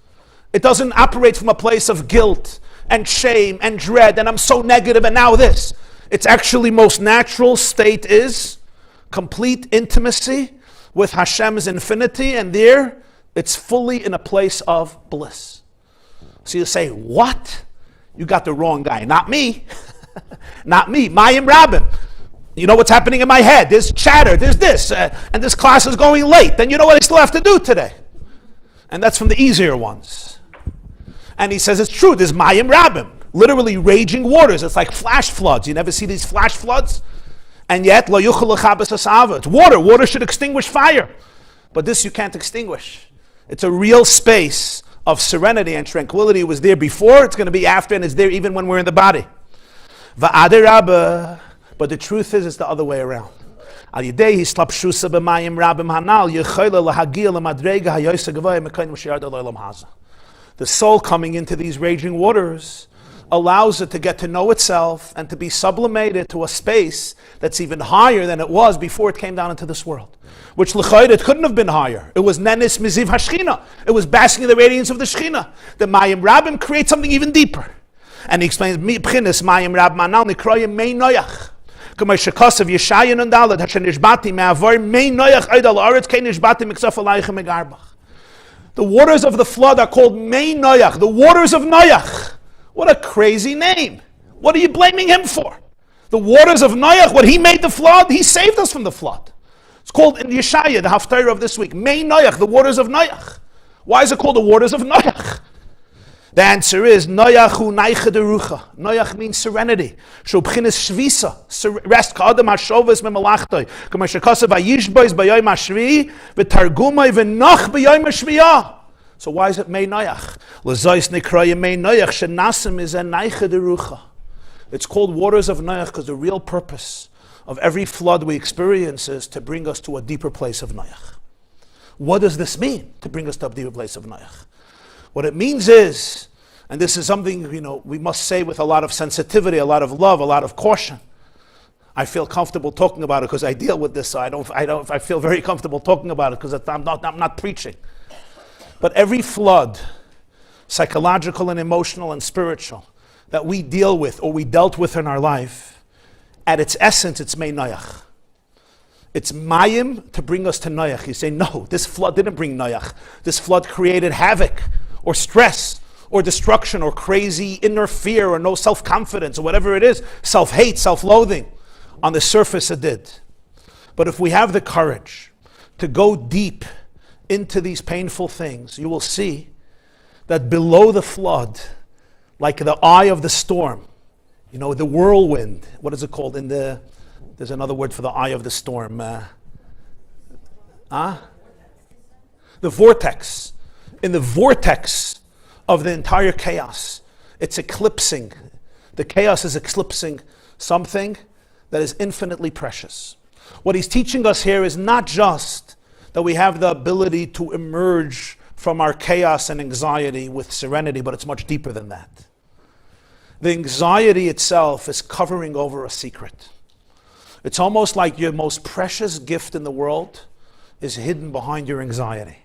It doesn't operate from a place of guilt and shame and dread and I'm so negative and now this. Its actually most natural state is complete intimacy with Hashem's infinity, and there it's fully in a place of bliss. So you say, what? You got the wrong guy. Not me. Not me. Mayim Rabim. You know what's happening in my head. There's chatter, there's this, and this class is going late. Then you know what I still have to do today. And that's from the easier ones. And he says it's true, there's Mayim Rabim, literally raging waters. It's like flash floods. You never see these flash floods? And yet, lo yuchel lechabes hasava. It's water. Water should extinguish fire. But this you can't extinguish. It's a real space of serenity and tranquility. It was there before, it's going to be after, and it's there even when we're in the body. Va'aderabba. But the truth is, it's the other way around. Al yidei hislapshusa b'mayim rabim hanal yechayla lahagia l'madrega hayosa gavaya mekayim sheyarda lo'olam haza. The soul coming into these raging waters allows it to get to know itself and to be sublimated to a space that's even higher than it was before it came down into this world. Which l'chayr, it couldn't have been higher. It was nenis miziv hashchina. It was basking in the radiance of the Shechina. The mayim rabim create something even deeper. And he explains, B'chinas mayim rab manal nikroyim mei noyach. K'may shekasav yeshayin and dalad hashem nishbati me'avor mei noyach oidal aretz kei nishbati miksof alaychem megarbach. The waters of the flood are called mei noyach, the waters of Noach. What a crazy name. What are you blaming him for? The waters of Noach, when he made the flood, he saved us from the flood. It's called in Yeshaya, the Haftarah of this week, Mei Noach, the waters of Noach. Why is it called the waters of Noach? The answer is, Noach hu naicha derucha. Noach means serenity. Shobchinis shvisa, rest ka'adam hashovas me'malachtoi. K'mar shekasav ha'yishbois b'yoyim ha'shvi, v'targumai v'noch b'yoyim ha'shviyah. So why is it Mei Noach? L'zois nikroya Mei Noach, shenasim is a naicha derucha. It's called waters of Noach because the real purpose of every flood we experience is to bring us to a deeper place of Noach. What does this mean, to bring us to a deeper place of Noach? What it means is, and this is something we must say with a lot of sensitivity, a lot of love, a lot of caution. I feel comfortable talking about it because I deal with this, so I feel very comfortable talking about it because I'm not preaching. But every flood, psychological and emotional and spiritual, that we deal with or we dealt with in our life, at its essence, it's Mei Noach. It's Mayim to bring us to Noach. You say, no, this flood didn't bring Noach. This flood created havoc or stress or destruction or crazy inner fear or no self-confidence or whatever it is, self-hate, self-loathing. On the surface it did. But if we have the courage to go deep into these painful things, you will see that below the flood, like the eye of the storm, the whirlwind, what is it called? There's another word for the eye of the storm. The vortex. In the vortex of the entire chaos, it's eclipsing. The chaos is eclipsing something that is infinitely precious. What he's teaching us here is not just that we have the ability to emerge from our chaos and anxiety with serenity, but it's much deeper than that. The anxiety itself is covering over a secret. It's almost like your most precious gift in the world is hidden behind your anxiety.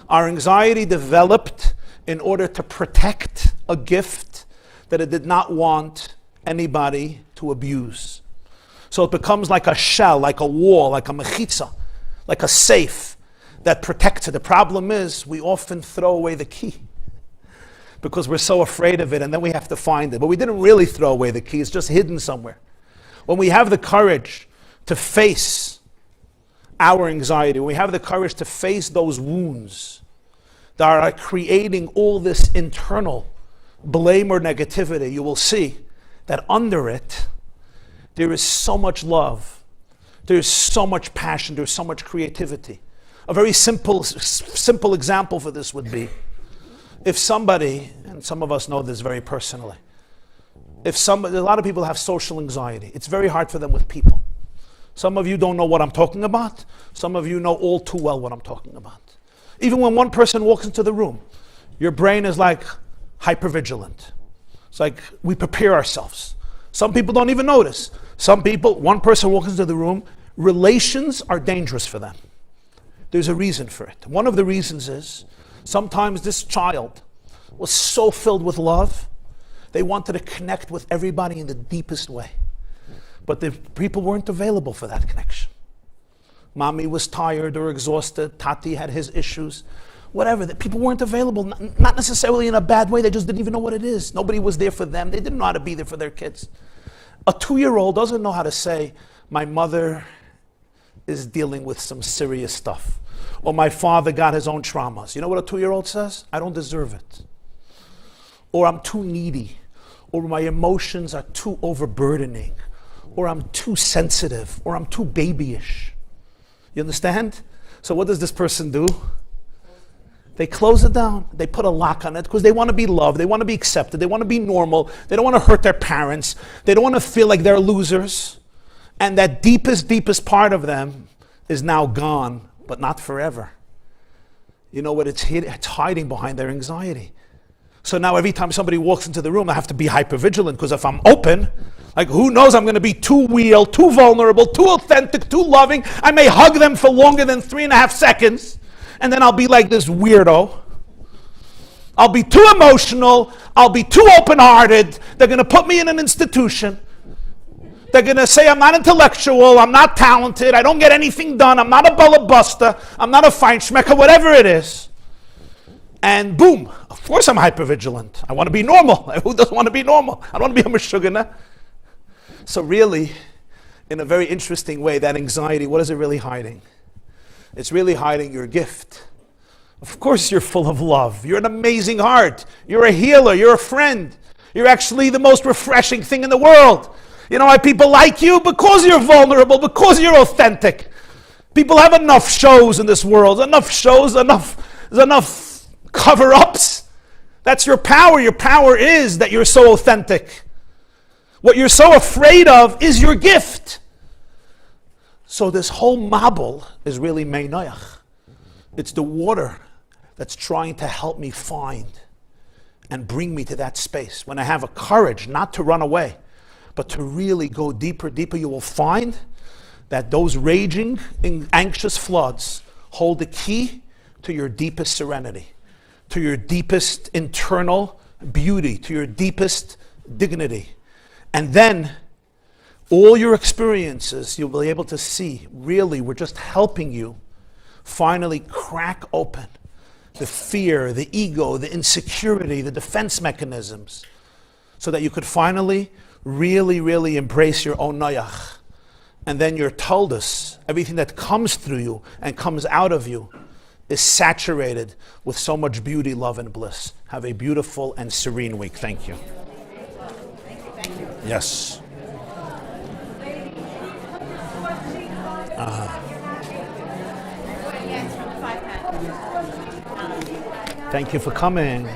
Our anxiety developed in order to protect a gift that it did not want anybody to abuse. So it becomes like a shell, like a wall, like a mechitza, like a safe that protects it. The problem is we often throw away the key because we're so afraid of it, and then we have to find it. But we didn't really throw away the key, it's just hidden somewhere. When we have the courage to face our anxiety, when we have the courage to face those wounds that are creating all this internal blame or negativity, you will see that under it, there is so much love, there's so much passion, there's so much creativity. A very simple example for this would be, if somebody, and some of us know this very personally, a lot of people have social anxiety. It's very hard for them with people. Some of you don't know what I'm talking about. Some of you know all too well what I'm talking about. Even when one person walks into the room, your brain is like hypervigilant. It's like we prepare ourselves. Some people don't even notice. Some people, one person walks into the room, relations are dangerous for them. There's a reason for it. One of the reasons is sometimes this child was so filled with love, they wanted to connect with everybody in the deepest way. But the people weren't available for that connection. Mommy was tired or exhausted. Tati had his issues. Whatever. The people weren't available, not necessarily in a bad way. They just didn't even know what it is. Nobody was there for them. They didn't know how to be there for their kids. A 2-year-old doesn't know how to say, my mother is dealing with some serious stuff. Or my father got his own traumas. You know what a 2-year-old says? I don't deserve it. Or I'm too needy. Or my emotions are too overburdening. or I'm too sensitive, or I'm too babyish. You understand? So what does this person do? They close it down. They put a lock on it because they want to be loved. They want to be accepted. They want to be normal. They don't want to hurt their parents. They don't want to feel like they're losers. And that deepest, deepest part of them is now gone, but not forever. You know what? It's hiding behind their anxiety. So now every time somebody walks into the room, I have to be hypervigilant, because if I'm open, like who knows, I'm going to be too real, too vulnerable, too authentic, too loving. I may hug them for longer than 3.5 seconds, and then I'll be like this weirdo. I'll be too emotional. I'll be too open-hearted. They're going to put me in an institution. They're going to say I'm not intellectual, I'm not talented, I don't get anything done, I'm not a buster, I'm not a feinschmecker, whatever it is. And boom, of course I'm hypervigilant. I want to be normal. Who doesn't want to be normal? I don't want to be a meshugana. So really, in a very interesting way, that anxiety, what is it really hiding? It's really hiding your gift. Of course you're full of love. You're an amazing heart. You're a healer. You're a friend. You're actually the most refreshing thing in the world. You know why people like you? Because you're vulnerable, because you're authentic. People have enough shows in this world, there's enough cover-ups. That's your power. Your power is that you're so authentic. What you're so afraid of is your gift. So this whole mabul is really Mei Noach. It's the water that's trying to help me find and bring me to that space. When I have a courage not to run away, but to really go deeper, you will find that those raging, anxious floods hold the key to your deepest serenity, to your deepest internal beauty, to your deepest dignity. And then all your experiences, you'll be able to see, really, we're just helping you finally crack open the fear, the ego, the insecurity, the defense mechanisms, so that you could finally really, really embrace your own Noach. And then your Toldos, everything that comes through you and comes out of you, is saturated with so much beauty, love, and bliss. Have a beautiful and serene week. Thank you. Yes. Thank you for coming.